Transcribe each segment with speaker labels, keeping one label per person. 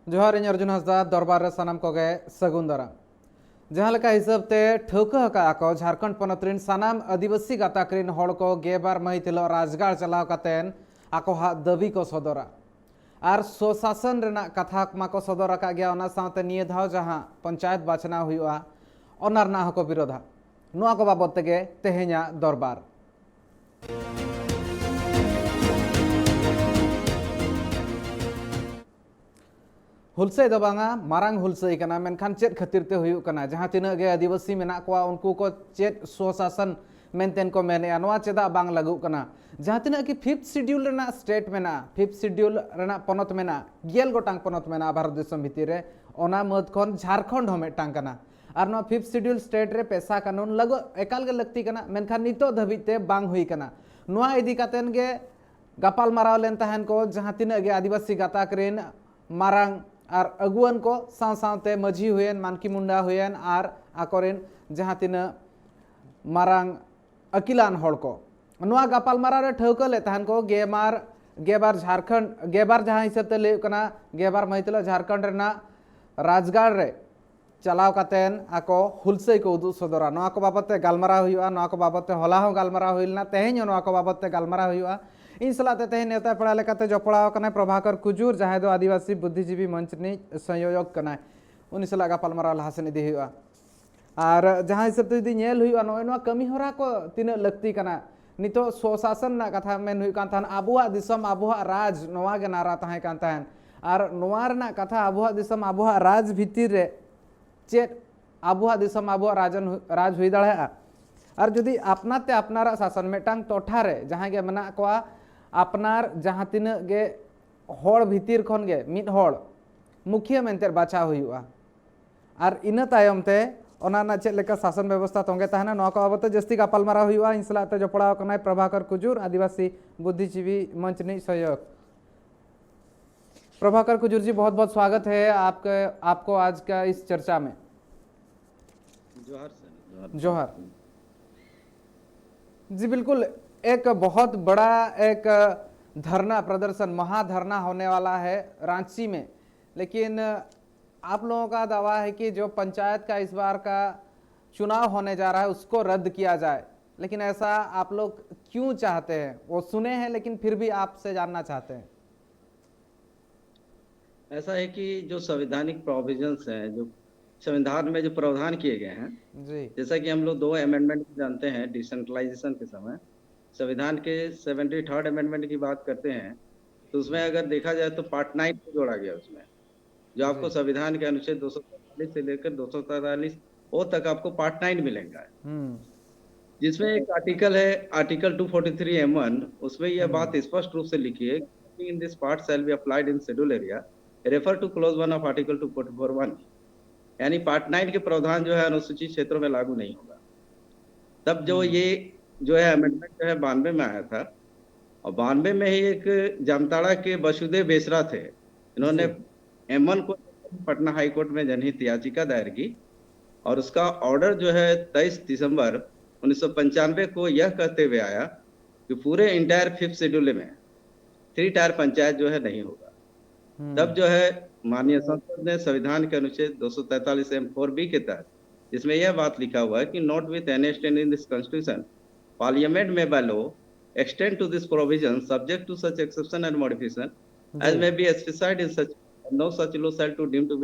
Speaker 1: जोहार इन अर्जुन हंसदा दरबार रे सनाम कोगे सगुन दारा जहाँ लेका हिसाब ते ठौका हका को झारखंड पनत रिन सनाम आदिवासी गाताक रिन हड़ को गेबार महितिलो राजगार चलाव कातेन आको हा दाबी को सदरा और स्वशासन रेना कथा माको सदर का गया ओना साथे निये धाव जहाँ पंचायत बाचना हुआ ओनार ना हको विरोधा नुआ को बाबत तेगे तेहेኛ दरबार हुलसई दो बांगा मारांग हुलसई कना मेनखान चेत खातिर ते हुयु कना जहां तिना गे आदिवासी मेना कोआ उनको को चेत स्वशासन मेंटेन को मेने अनवा चेदा बांग लागु कना जहां तिना की 5th शेड्यूल रेना स्टेट मेना 5th शेड्यूल रेना पनत मेना गेल गोटांग पनत मेना भारत देश भितर रे ओना मद खन झारखंड हो मेटांग कना और नो 5th शेड्यूल स्टेट रे पैसा कानून लगो एकाल गे लगती कना मेनखान नितो धबिते बांग हुई कना नुआ इदी कातेन गे गपाल माराव लेन तहन को जहां तिना गे आदिवासी गाताक रेन मारांग और अगुवन को साथ मझी हुएन मानकी मुंडा हुएन और आकोरेन जहाँ तीन मारांग अकिलान हड़ को नुआ गपाल मारा रे ठौका ले तहन को गेबार झारखंड गेबार जहाँ हिसाब ते ले कना गेबार महितला झारखंड रेना राजगार रे चलाव कातेन आको हुलसई को उदु सदरा नुआ को बाबत ते गालमारा हुआ नुआ को बाबत ते होला हो गालमारा हुइलना तेहेñ नुआ को बाबत ते गालमारा हुआ इन सलाते तेहेñ नेता पड़ा लेकाते जपड़ाव कना प्रभाकर कुजूर जहाँ दो आदिवासी बुद्धिजीवी मंच नि संयोजक कना उन सला गापालमारा लहासेन इदी हुआ और जहाँ हिसाब ते नेल हुआ नय नुआ कमी होरा को तीना लगती कना नितो स्वशासन ना कथा मेन हुई कान थान आबुआ दिसम आबुआ राज नोआ गे नारा ताहे कान ताहन और नोआ रेना कथा आबुआ दिसम आबुआ राज भितिर रे चेत आबुआ दिसम आबुआ राज हुई दाड़ा और जुदी अपनाते अपनारा शासन मेटांग टोठा रे जहाँ गे मना कोआ अपनार जहाँ तीन गे हड़ भितर खन गे मिद हड़ मुखिया मेनते बाछा हुआ और इना तायम ते ओना चेद लेका शासन व्यवस्था तोंगे तहना नोआ को बाबत जस्ती गापालमारा हुआ इन सलाते जपड़ाव कनाय प्रभाकर कुजूर आदिवासी बुद्धिजीवी मंच नि सहयोग प्रभाकर कुजूर जी बहुत बहुत स्वागत है आपको आज का इस चर्चा में।
Speaker 2: जोहार सर।
Speaker 1: जोहार जी बिल्कुल एक बहुत बड़ा एक धरना प्रदर्शन महाधरना होने वाला है रांची में लेकिन आप लोगों का दावा है कि जो पंचायत का इस बार का चुनाव होने जा रहा है उसको रद्द किया जाए लेकिन ऐसा आप लोग क्यों चाहते हैं वो सुने हैं लेकिन फिर भी आपसे जानना चाहते हैं।
Speaker 2: ऐसा है कि जो संवैधानिक प्रोविजंस हैं जो संविधान में जो प्रावधान किए गए हैं
Speaker 1: जी
Speaker 2: जैसा कि हम लोग 2 अमेंडमेंट जानते हैं डिसेंट्रलाइजेशन के समय संविधान के 73rd अमेंडमेंट की बात करते हैं तो उसमें अगर देखा जाए तो पार्ट 9 को जोड़ा गया उसमें जो आपको संविधान के अनुच्छेद 243 से लेकर 243 ओ तक आपको पार्ट 9 मिलेगा जिसमें एक आर्टिकल है आर्टिकल 243(m)(1) उसमें यह बात स्पष्ट रूप से लिखी है in this part shall be applied in schedule area refer two clause 1 of article 244(1) यानी पार्ट 9 के प्रावधान जो है अनुसूचित क्षेत्रों में लागू नहीं होगा। तब जो ये जो है अमेंडमेंट जो है 92 में आया था और 92 में ही एक जामताड़ा के वसुदेव बेसरा थे इन्होंने M1 को पटना हाई कोर्ट में जनहित याचिका दायर की और उसका ऑर्डर जो है 23 दिसंबर 1995 को यह कहते हुए आया कि पूरे इंटायर 5th शेड्यूल में 3 टायर पंचायत जो है नहीं होगा। तब जो है माननीय संसद ने संविधान के अनुच्छेद 243(m)(4)(b) के तहत जिसमें यह बात लिखा हुआ है कि not with any stand in this constitution parliament में by law extend to this provision subject to such exception and modification as may be specified in such no such law shall to deem to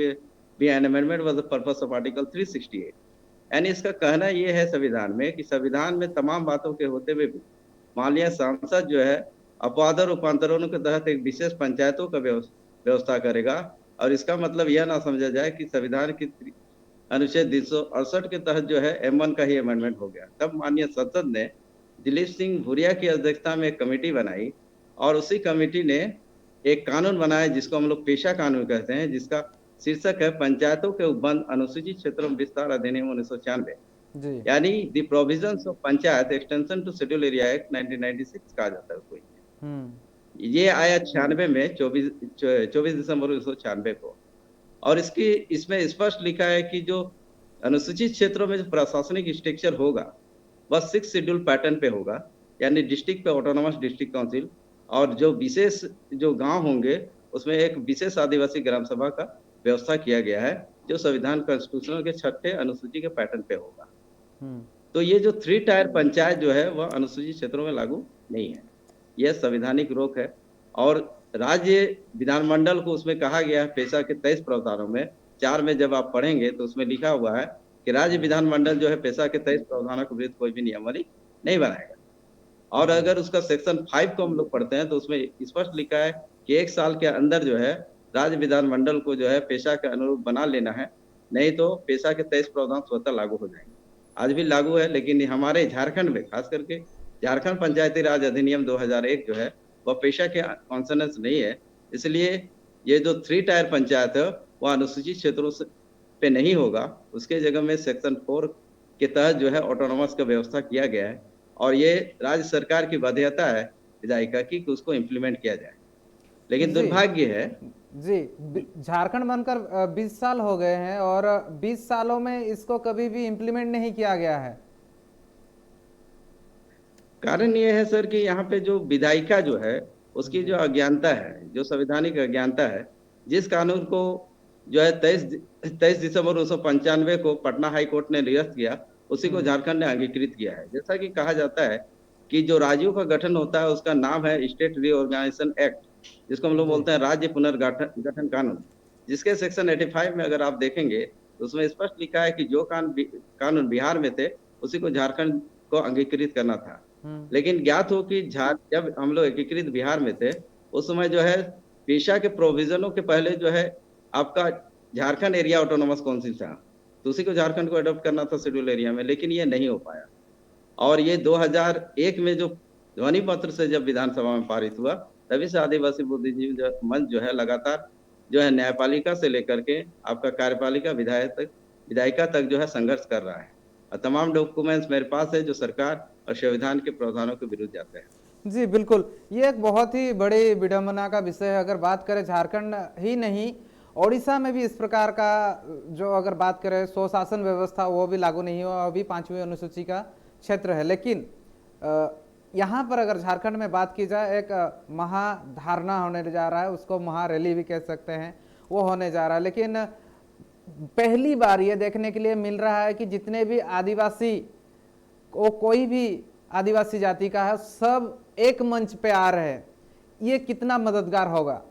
Speaker 2: be an amendment for the purpose of article 368 यानी इसका कहना ये है संविधान में कि संविधान में तमाम बातों के होते हुए भी माननीय सांसद जो है अपवाद और रूपांतरणों के तहत एक विशेष पंचायतों का व्यवस्था करेगा और इसका मतलब यह ना समझा जाए कि संविधान की अनुच्छेद 368 के तहत जो है M1 का ही अमेंडमेंट हो गया। तब माननीय संसद ने दिलीप सिंह भूरिया की अध्यक्षता में एक कमेटी बनाई और उसी कमेटी ने एक कानून बनाया जिसको हम लोग पेशा कानून कहते हैं जिसका शीर्षक है पंचायतों के उपबंध अनुसूचित क्षेत्रों में विस्तार अधिनियम 1996 यानी the provisions of panchayat extension to schedule area act 1996 कहा जाता है कोई ये आया 96 में 24 दिसंबर 1996 को और इसमें स्पष्ट लिखा है कि जो अनुसूचित क्षेत्रों में जो प्रशासनिक स्ट्रक्चर होगा वह 6 शेड्यूल पैटर्न पे होगा यानी डिस्ट्रिक्ट पे ऑटोनोमस डिस्ट्रिक्ट काउंसिल और जो विशेष जो गांव होंगे उसमें एक विशेष आदिवासी ग्राम सभा का व्यवस्था किया गया है, जो संविधान कॉन्स्टिट्यूशन के 6ठे अनुसूची के पैटर्न पे होगा।
Speaker 1: हम्म।
Speaker 2: तो ये जो 3 टायर पंचायत जो है वह अनुसूचित क्षेत्रों में लागू नहीं है। यह संवैधानिक रोक है और राज्य विधानमंडल को उसमें कहा गया है पेशा के 23 प्रावधानों में 4 में जब आप पढ़ेंगे तो उसमें लिखा हुआ है कि राज्य विधानमंडल जो है पेशा के 23 प्रावधानों के विरुद्ध कोई भी नियमावली नहीं बनाएगा। और अगर उसका सेक्शन 5 को हम लोग पढ़ते हैं तो उसमें स्पष्ट लिखा है कि 1 साल के अंदर जो है राज्य विधानमंडल को जो है पेशा के अनुरूप बना लेना है, नहीं तो पेशा के 23 प्रावधान स्वतः लागू हो जाएंगे। आज भी लागू है, लेकिन हमारे झारखंड में खास करके झारखंड पंचायती राज अधिनियम 2001 जो है वह पेशा के कॉन्सोनेंस नहीं है। इसलिए ये जो 3 टायर पंचायत है वह अनुसूचित क्षेत्रों से पे नहीं होगा। उसके जगह में सेक्शन 4 के तहत जो है ऑटोनोमस का व्यवस्था किया गया है और ये राज्य सरकार की बाध्यता है विधायिका की कि उसको इम्प्लीमेंट किया जाए। लेकिन
Speaker 1: जी
Speaker 2: दुर्भाग्य है
Speaker 1: जी, झारखंड बनकर 20 साल हो गए हैं और 20 सालों में इसको कभी भी इम्प्लीमेंट नहीं किया गया है।
Speaker 2: कारण ये है सर कि यहाँ पे जो विधायिका जो है उसकी जो अज्ञानता है, जो संवैधानिक अज्ञानता है, जिस कानून को जो है 23 दिसंबर 1995 को पटना हाई कोर्ट ने निरस्त किया, उसी को झारखंड ने अंगीकृत किया है। जैसा कि कहा जाता है कि जो राज्यों का गठन होता है उसका नाम है स्टेट रीऑर्गेनाइजेशन एक्ट, जिसको हम लोग
Speaker 1: जी।
Speaker 2: बोलते हैं राज्य पुनर्गठन गठन कानून, जिसके सेक्शन 85 में अगर आप देखेंगे तो उसमें स्पष्ट लिखा है कि जो कानून बिहार में थे उसी को झारखंड को अंगीकृत करना था। लेकिन ज्ञात हो कि जब हम लोग एकीकृत बिहार में थे उस समय जो है पेशा के प्रोविजनों के पहले जो है आपका झारखंड एरिया ऑटोनोमस काउंसिल था, तो उसी को झारखंड को अडॉप्ट करना था शेड्यूल एरिया में, लेकिन ये नहीं हो पाया। और ये 2001 में जो ध्वनि पत्र से जब विधानसभा में पारित हुआ तभी से आदिवासी बुद्धिजीवी मंच जो है लगातार जो है न्यायपालिका से लेकर के आपका कार्यपालिका विधायिका तक जो है संघर्ष कर रहा है और तमाम डॉक्यूमेंट्स मेरे पास है जो सरकार और संविधान के प्रावधानों के विरुद्ध जाते हैं।
Speaker 1: जी बिल्कुल, ये एक बहुत ही बड़ी विडंबना का विषय है। अगर बात करें झारखंड ही नहीं, ओडिशा में भी इस प्रकार का जो अगर बात करें स्वशासन व्यवस्था वो भी लागू नहीं हुआ, अभी 5वीं अनुसूची का क्षेत्र है। लेकिन यहाँ पर अगर झारखंड में बात की जाए एक महाधारणा होने जा रहा है, उसको महारैली भी कह सकते हैं, वो होने जा रहा है। लेकिन पहली बार ये देखने के लिए मिल रहा है कि जितने भी आदिवासी कोई भी आदिवासी जाति का है सब एक मंच पे आ रहे हैं। ये कितना मददगार होगा?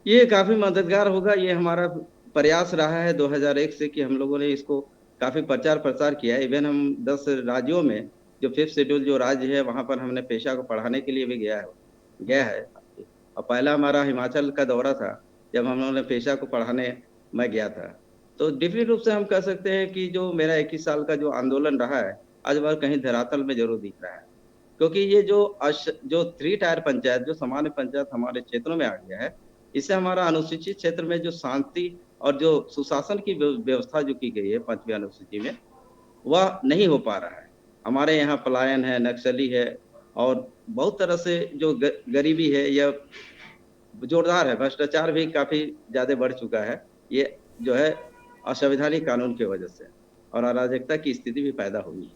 Speaker 2: ये काफी मददगार होगा। ये हमारा प्रयास रहा है 2001 से कि हम लोगों ने इसको काफी प्रचार प्रसार किया है। इवन हम 10 राज्यों में जो 5th शेड्यूल जो राज्य है वहां पर हमने पेशा को पढ़ाने के लिए भी गया है। और पहला हमारा हिमाचल का दौरा था जब हम लोगों ने पेशा को पढ़ाने मैं गया था। तो डिफरेंट रूप से हम कह सकते हैं कि जो मेरा 21 साल का जो आंदोलन रहा है आज वह कहीं धरातल में जरूर दिख रहा है, क्योंकि ये जो 3 टायर पंचायत जो सामान्य पंचायत हमारे क्षेत्रों में आ गया है, इससे हमारा अनुसूचित क्षेत्र में जो शांति और जो सुशासन की व्यवस्था जो की गई है 5वीं अनुसूची में वह नहीं हो पा रहा है। हमारे यहाँ पलायन है, नक्सली है और बहुत तरह से जो गरीबी है यह जोरदार है, भ्रष्टाचार भी काफी ज्यादा बढ़ चुका है। ये जो है असंवैधानिक कानून की वजह से और अराजकता की स्थिति भी पैदा हुई।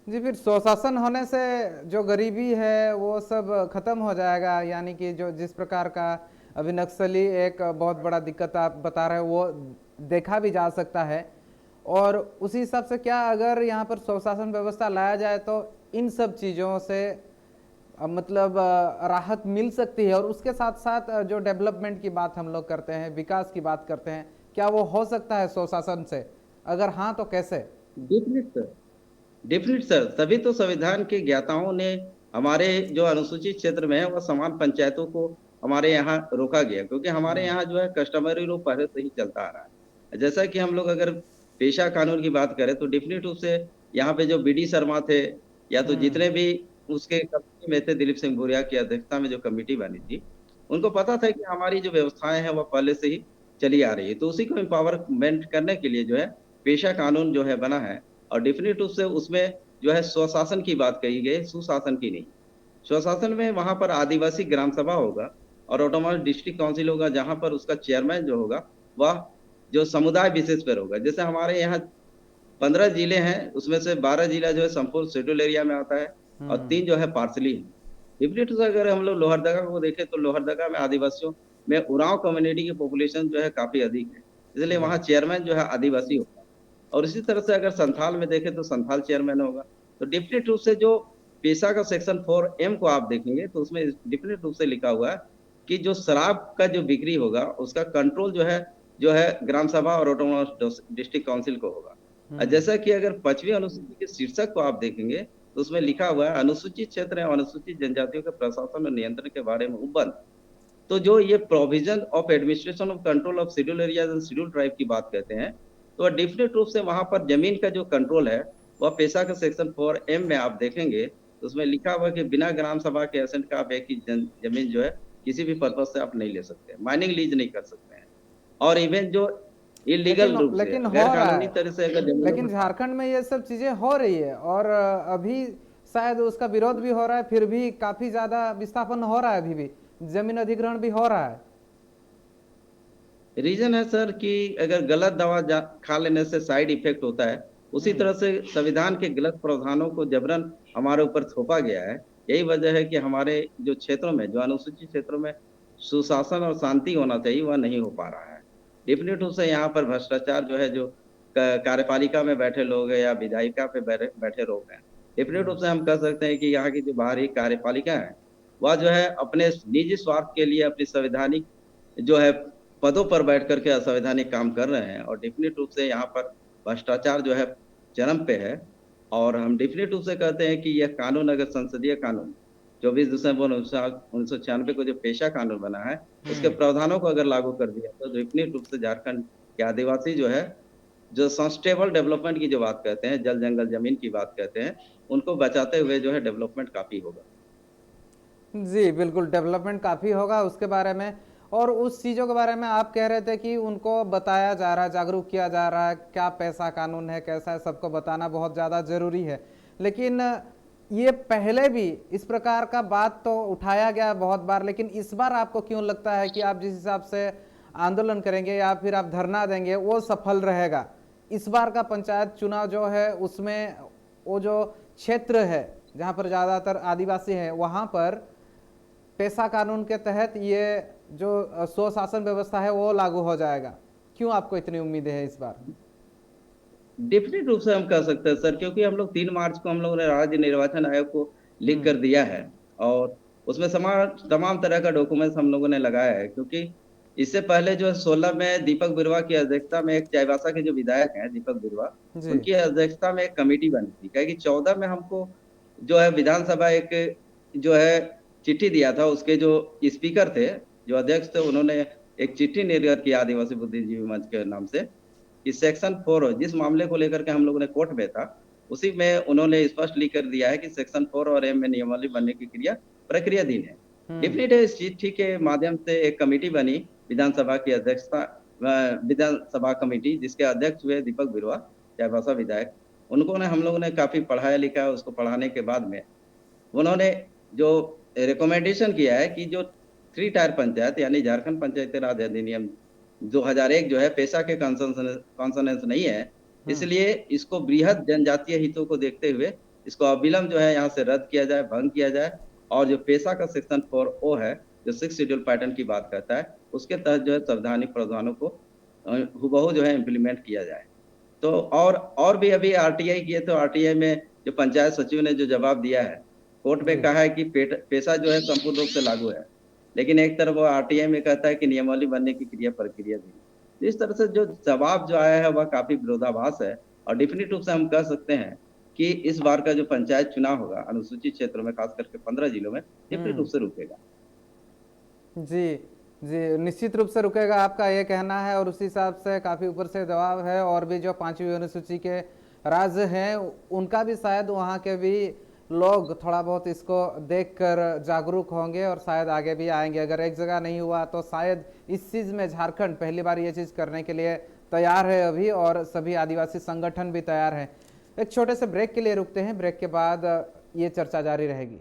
Speaker 1: जी, फिर स्वशासन होने से जो गरीबी है वो सब खत्म हो जाएगा, यानी कि जो जिस प्रकार का अभी नक्सली एक बहुत बड़ा दिक्कत आप बता रहे हो वो देखा भी जा सकता है। और उसी हिसाब से क्या अगर यहाँ पर स्वशासन व्यवस्था लाया जाए तो इन सब चीज़ों से मतलब राहत मिल सकती है। और उसके साथ साथ जो डेवलपमेंट की बात हम लोग करते हैं, विकास की बात करते हैं, क्या वो हो सकता है स्वशासन से? अगर हाँ तो कैसे?
Speaker 2: डेफिनेट सर, तभी तो संविधान के ज्ञाताओं ने हमारे जो अनुसूचित क्षेत्र में है वह समान पंचायतों को हमारे यहाँ रोका गया, क्योंकि हमारे यहाँ जो है कस्टमरी रूल पहले से ही चलता आ रहा है। जैसा कि हम लोग अगर पेशा कानून की बात करें तो डेफिनेट रूप से यहाँ पे जो BD शर्मा थे या तो जितने भी उसके कमेटी में थे, दिलीप सिंह भूरिया की अध्यक्षता में जो कमेटी बनी थी, उनको पता था कि हमारी जो व्यवस्थाएं हैं वह पहले से ही चली आ रही है। तो उसी को एम्पावरमेंट करने के लिए जो है पेशा कानून जो है बना है और डेफिनेट रूप से उसमें जो है स्वशासन की बात कही गई, सुशासन की नहीं। स्वशासन में वहां पर आदिवासी ग्राम सभा होगा और ऑटोनोमस डिस्ट्रिक्ट काउंसिल होगा, जहां पर उसका चेयरमैन जो होगा वह जो समुदाय विशेष पर होगा। जैसे हमारे यहाँ 15 जिले हैं, उसमें से 12 जिला जो है संपूर्ण शेड्यूल एरिया में आता है और 3 जो है पार्सली है। डिफरेंट से अगर हम लोग लोहरदगा को देखें तो लोहरदगा में आदिवासियों में उरांव कम्युनिटी की पॉपुलेशन जो है काफी अधिक है, इसलिए
Speaker 1: जी
Speaker 2: वहाँ चेयरमैन जो है आदिवासी होगा। और इसी तरह से अगर संथाल में देखें तो संथाल चेयरमैन होगा। तो डिफरेंट रूप से जो पेशा का सेक्शन 4M को आप देखेंगे तो उसमें डिफरेंट रूप से लिखा हुआ है कि जो शराब का जो बिक्री होगा उसका कंट्रोल जो है ग्राम सभा और ऑटोनोमस डिस्ट्रिक्ट काउंसिल को होगा। जैसा कि अगर 5वीं अनुसूची के शीर्षक को आप देखेंगे तो उसमें लिखा हुआ है अनुसूचित क्षेत्र एवं अनुसूचित जनजातियों के प्रशासन और नियंत्रण के बारे में उपबंध। तो जो ये provision of administration of control of schedule areas and schedule tribe की बात करते हैं, तो डेफिनेट रूप से वहां पर जमीन का जो कंट्रोल है वह पेशा का सेक्शन 4M में आप देखेंगे तो उसमें लिखा हुआ कि बिना ग्राम सभा के एसेंट का आप एक ही जमीन जो है किसी भी पर्पज से आप नहीं ले सकते, माइनिंग लीज नहीं कर सकते हैं। और इवन जो इलीगल रूप से
Speaker 1: लेकिन हो
Speaker 2: गैर
Speaker 1: रहा
Speaker 2: कानूनी
Speaker 1: है,
Speaker 2: तरह से अगर जमीनों
Speaker 1: लेकिन
Speaker 2: को
Speaker 1: झारखंड में ये सब चीजें हो रही है और अभी शायद उसका विरोध भी हो रहा है, फिर भी काफी ज्यादा विस्थापन हो रहा है, अभी भी जमीन अधिग्रहण भी हो रहा है।
Speaker 2: रीजन है सर कि अगर गलत दवा खा लेने से साइड इफेक्ट होता है, उसी तरह से संविधान के गलत प्रावधानों को जबरन हमारे ऊपर थोपा गया है। यही वजह है कि हमारे जो क्षेत्रों में जो अनुसूचित क्षेत्रों में सुशासन और शांति होना चाहिए वह नहीं हो पा रहा है। डेफिनेट रूप से यहाँ पर भ्रष्टाचार जो है जो कार्यपालिका में बैठे लोग हैं या विधायिका पे बैठे लोग हैं, डेफिनेट रूप से हम कह सकते हैं कि यहाँ की जो बाहरी कार्यपालिका है वह जो है अपने निजी स्वार्थ के लिए अपनी संवैधानिक जो है पदों पर बैठ करके असंवैधानिक काम कर रहे हैं। और डेफिनेट रूप से यहाँ पर भ्रष्टाचार जो है चरम पे है। और हम डेफिनेट रूप से कहते हैं कि यह कानून अगर संसदीय कानून 24 दिसंबर 1996 को जो पेशा कानून बना है उसके प्रावधानों को अगर लागू कर दिया तो डेफिनेट रूप से झारखंड के आदिवासी जो है जो सस्टेनेबल डेवलपमेंट की जो बात कहते हैं, जल जंगल जमीन की बात कहते हैं, उनको बचाते हुए जो है डेवलपमेंट काफी होगा।
Speaker 1: जी बिल्कुल, डेवलपमेंट काफ़ी होगा उसके बारे में। और उस चीज़ों के बारे में आप कह रहे थे कि उनको बताया जा रहा है, जागरूक किया जा रहा है, क्या पैसा कानून है, कैसा है, सबको बताना बहुत ज़्यादा ज़रूरी है। लेकिन ये पहले भी इस प्रकार का बात तो उठाया गया बहुत बार, लेकिन इस बार आपको क्यों लगता है कि आप जिस हिसाब से आंदोलन करेंगे या फिर आप धरना देंगे वो सफल रहेगा? इस बार का पंचायत चुनाव जो है उसमें वो जो क्षेत्र है जहाँ पर ज़्यादातर आदिवासी हैं वहाँ पर पेशा कानून के तहत ये जो स्वशासन व्यवस्था है वो लागू हो जाएगा। क्यों आपको इतनी उम्मीदें है इस बार?
Speaker 2: डेफिनेट रूप से हम कह सकते हैं सर, क्योंकि हम लोग 3 मार्च को हम लोगों ने राज्य निर्वाचन आयोग को लिख कर दिया है और उसमें तमाम तरह का डॉक्यूमेंट्स हम लोगों ने लगाया है। क्योंकि इससे पहले जो 16 में दीपक बिरुवा की अध्यक्षता में एक चाईबासा के जो विधायक हैं दीपक बिरुवा,
Speaker 1: जी
Speaker 2: उनकी अध्यक्षता में एक कमेटी बनी थी। क्या कि 14 में हमको जो है विधानसभा एक जो है चिट्ठी दिया था, उसके जो स्पीकर थे, जो अध्यक्ष थे, उन्होंने एक चिट्ठी निर्गत की आदिवासी बुद्धिजीवी मंच के नाम से कि सेक्शन 4 जिस मामले को लेकर के हम लोगों ने कोर्ट में था, उसी में उन्होंने स्पष्ट लिख कर दिया है कि सेक्शन 4 और M में नियमावली बनने की प्रक्रियाधीन है। डेफिनेट है इस चिट्ठी के माध्यम से एक कमेटी बनी विधानसभा की अध्यक्षता विधानसभा कमेटी, जिसके अध्यक्ष हुए दीपक बिरुवा, चाईबासा विधायक। उन्होंने हम लोगों ने काफी पढ़ाया लिखा है। उसको पढ़ाने के बाद में उन्होंने जो रिकमेंडेशन किया है कि जो 3 टायर पंचायत यानी झारखंड पंचायती राज अधिनियम 2001 जो है पेशा के कॉन्सोनेंस नहीं है, इसलिए इसको बृहद जनजातीय हितों को देखते हुए इसको अविलंब जो है यहाँ से रद्द किया जाए, भंग किया जाए। और जो पेशा का सेक्शन 4O है जो 6 शेड्यूल पैटर्न की बात करता है, उसके तहत जो है संवैधानिक प्रावधानों को हुबहू जो है इम्प्लीमेंट किया जाए। तो और भी अभी आरटीआई किए तो आरटीआई में जो पंचायत सचिव ने जो जवाब दिया है, कोर्ट में कहा है कि पेशा जो है संपूर्ण रूप से लागू है, लेकिन एक तरफ वो आरटीआई में कहता है कि नियमावली बनने की प्रक्रिया थी। इस तरह से जो जवाब जो आया है वह काफी विरोधाभास है। और डेफिनेट रूप से हम कह सकते हैं कि इस बार का जो पंचायत चुनाव होगा अनुसूचित क्षेत्रों में खास करके 15 जिलों में डेफिनेट रूप से रुकेगा।
Speaker 1: जी जी, निश्चित रूप से रुकेगा आपका ये कहना है और उसी हिसाब से काफ़ी ऊपर से जवाब है। और भी जो 5वीं अनुसूची के राज्य हैं उनका भी शायद वहाँ के भी लोग थोड़ा बहुत इसको देखकर जागरूक होंगे और शायद आगे भी आएंगे। अगर एक जगह नहीं हुआ तो शायद इस चीज़ में झारखंड पहली बार ये चीज़ करने के लिए तैयार है अभी, और सभी आदिवासी संगठन भी तैयार हैं। एक छोटे से ब्रेक के लिए रुकते हैं, ब्रेक के बाद ये चर्चा जारी रहेगी।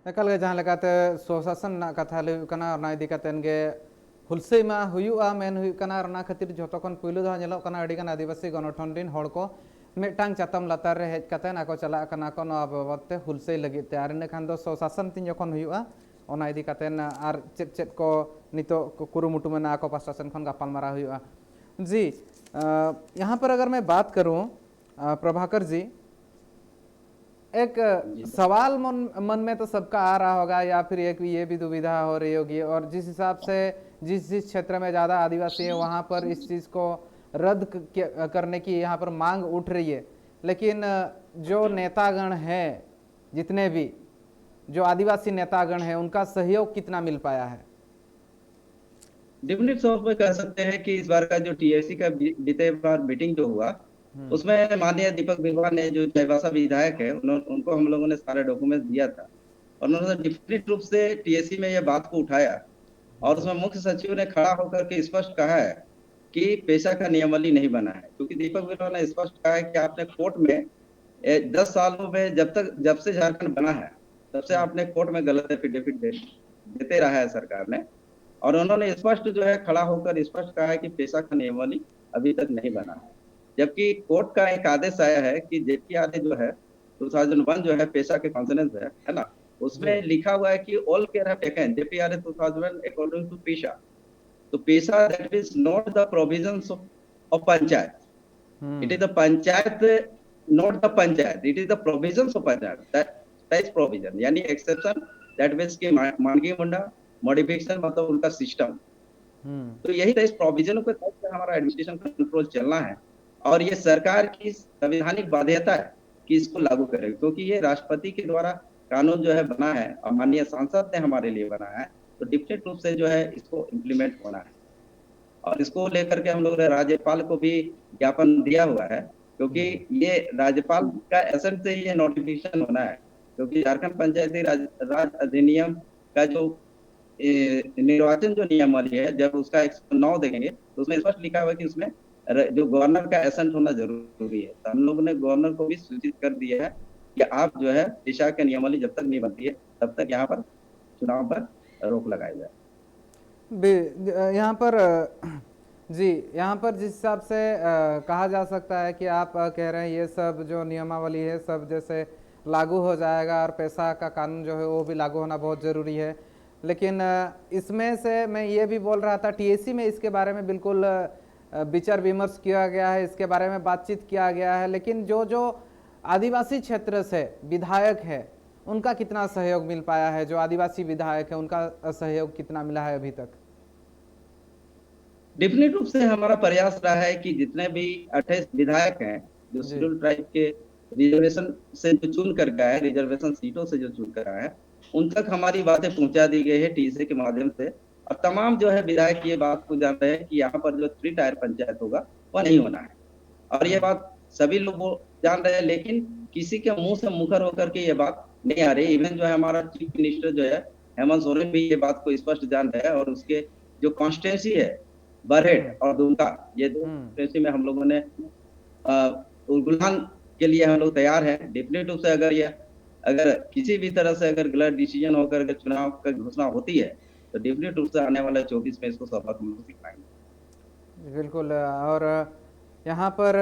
Speaker 1: एकाल गे जहाँ लेकाते स्वशासन ना कथा लय कना और ना इदी कातेन गे हुलसै मा हुयुआ मेन हुयु कना और ना खातिर जतखन पुइलु दा नेलोग कना अडिगान आदिवासी गणठन रिन हड़ को मिट्टांग चातम लतार रे हेज कते ना को चला कना को नवा बाबते हुलसे लगी ते आर ने खान दो स्वशासन तीन जखन हुआ ओना इदी कते ना आर चेत चेत को नितो कुरुमुटु में ना को प्रशासन खन गापाल मारा हुआ जी। यहाँ पर अगर मैं बात करूं प्रभाकर जी, एक सवाल मन में तो सबका आ रहा होगा या फिर एक ये भी दुविधा हो रही होगी, और जिस हिसाब से जिस जिस क्षेत्र में ज़्यादा आदिवासी है वहाँ पर इस चीज़ को रद्द करने की यहाँ पर मांग उठ रही है, लेकिन जो नेतागण हैं जितने भी जो आदिवासी नेतागण हैं उनका सहयोग कितना मिल पाया है?
Speaker 2: डिफिनेट तौर पर कह सकते हैं कि इस बार का जो टीएससी का बीते बार मीटिंग जो हुआ उसमें माननीय दीपक बिरवा ने जो चाईबासा विधायक है उनको हम लोगों ने सारे डॉक्यूमेंट दिया था और उन्होंने डिफिनेट रूप से टीएससी में यह बात को उठाया और उसमें मुख्य सचिव ने खड़ा होकर के स्पष्ट कहा है कि पेशा का नियमावली नहीं बना है, क्योंकि दीपक बिरवा ने स्पष्ट कहा है कि आपने कोर्ट में 10 सालों में जब से झारखंड बना है तब से आपने कोर्ट में गलत एफिडेविट देते रहा है सरकार ने, और उन्होंने स्पष्ट जो है खड़ा होकर स्पष्ट कहा है कि पेशा का नियमावली अभी तक नहीं बना है, जबकि कोर्ट का एक आदेश आया है कि जेपीआरए जो है 2001 जो है पेशा के कॉन्सोनेंस है ना, उसमें लिखा हुआ है कि all care have taken JPRA 2001 according to PESA, तो PESA that is not the provisions of panchayat, it is the panchayat not the panchayat, it is the provisions of panchayat, that is provision, यानी एक्सेप्शन दैट मींस कि मानकी मुंडा modification मतलब उनका system, तो यही तो इस provision के तहत हमारा एडमिनिस्ट्रेशन कंट्रोल चलना है और ये सरकार की संवैधानिक बाध्यता है कि इसको लागू करें, क्योंकि ये राष्ट्रपति के द्वारा कानून जो है बना है और माननीय सांसद ने हमारे लिए बनाया है, तो डिफिनेट रूप से जो है इसको इम्प्लीमेंट होना है और इसको लेकर के हम लोग ने राज्यपाल को भी ज्ञापन दिया हुआ है, क्योंकि ये राज्यपाल का एसेंट से ये नोटिफिकेशन होना है, क्योंकि झारखंड पंचायती राज अधिनियम का जो निर्वाचन जो नियमावली है जब उसका 109 देखेंगे तो उसमें स्पष्ट लिखा हुआ है कि उसमें जो गवर्नर का एसेंट होना जरूरी है, तो हम लोगों ने गवर्नर को भी सूचित कर दिया है कि आप जो है पेशा के नियमावली जब तक नहीं बनती है तब तक यहाँ पर चुनाव पर रोक लगाई जाए।
Speaker 1: यहाँ पर जी, यहाँ पर जिस हिसाब से कहा जा सकता है कि आप कह रहे हैं ये सब जो नियमावली है सब जैसे लागू हो जाएगा और पैसा का कानून जो है वो भी लागू होना बहुत ज़रूरी है, लेकिन इसमें से मैं ये भी बोल रहा था टीएससी में इसके बारे में बिल्कुल विचार विमर्श किया गया है, इसके बारे में बातचीत किया गया है, लेकिन जो जो आदिवासी क्षेत्र से विधायक है उनका कितना सहयोग मिल पाया है, जो आदिवासी विधायक है उनका सहयोग कितना मिला है अभी तक?
Speaker 2: डिफिनेट रूप से हमारा प्रयास रहा है कि जितने भी 28 विधायक हैं जो शेड्यूल ट्राइब के रिजर्वेशन से जो चुन कर गया है, रिजर्वेशन सीटों से जो चुन कर आया है, उन तक हमारी बातें पहुंचा दी गई है टीएससी के माध्यम से, और तमाम जो है विधायक ये बात को जान रहे हैं कि यहाँ पर जो 3 टायर पंचायत होगा वह नहीं होना है, और ये बात सभी लोग जान रहे हैं, लेकिन किसी के मुंह से मुखर होकर के ये बात नहीं आ रही। इवन जो है हमारा चीफ मिनिस्टर जो है हेमंत सोरेन भी ये बात को स्पष्ट जान रहे हैं, और उसके जो कॉन्स्टिट्यूंसी है बरहेट और दुमका, ये दो कॉन्स्टिट्यूंसी में हम लोगों ने उलगुलान के लिए हम लोग तैयार हैं। डेफिनेट रूप से अगर किसी भी तरह से अगर गलत डिसीजन होकर के चुनाव का घोषणा होती है तो डेफिनेट रूप से आने वाले 24 में इसको सबक हम लोग सिखाएंगे।
Speaker 1: बिल्कुल, और यहाँ पर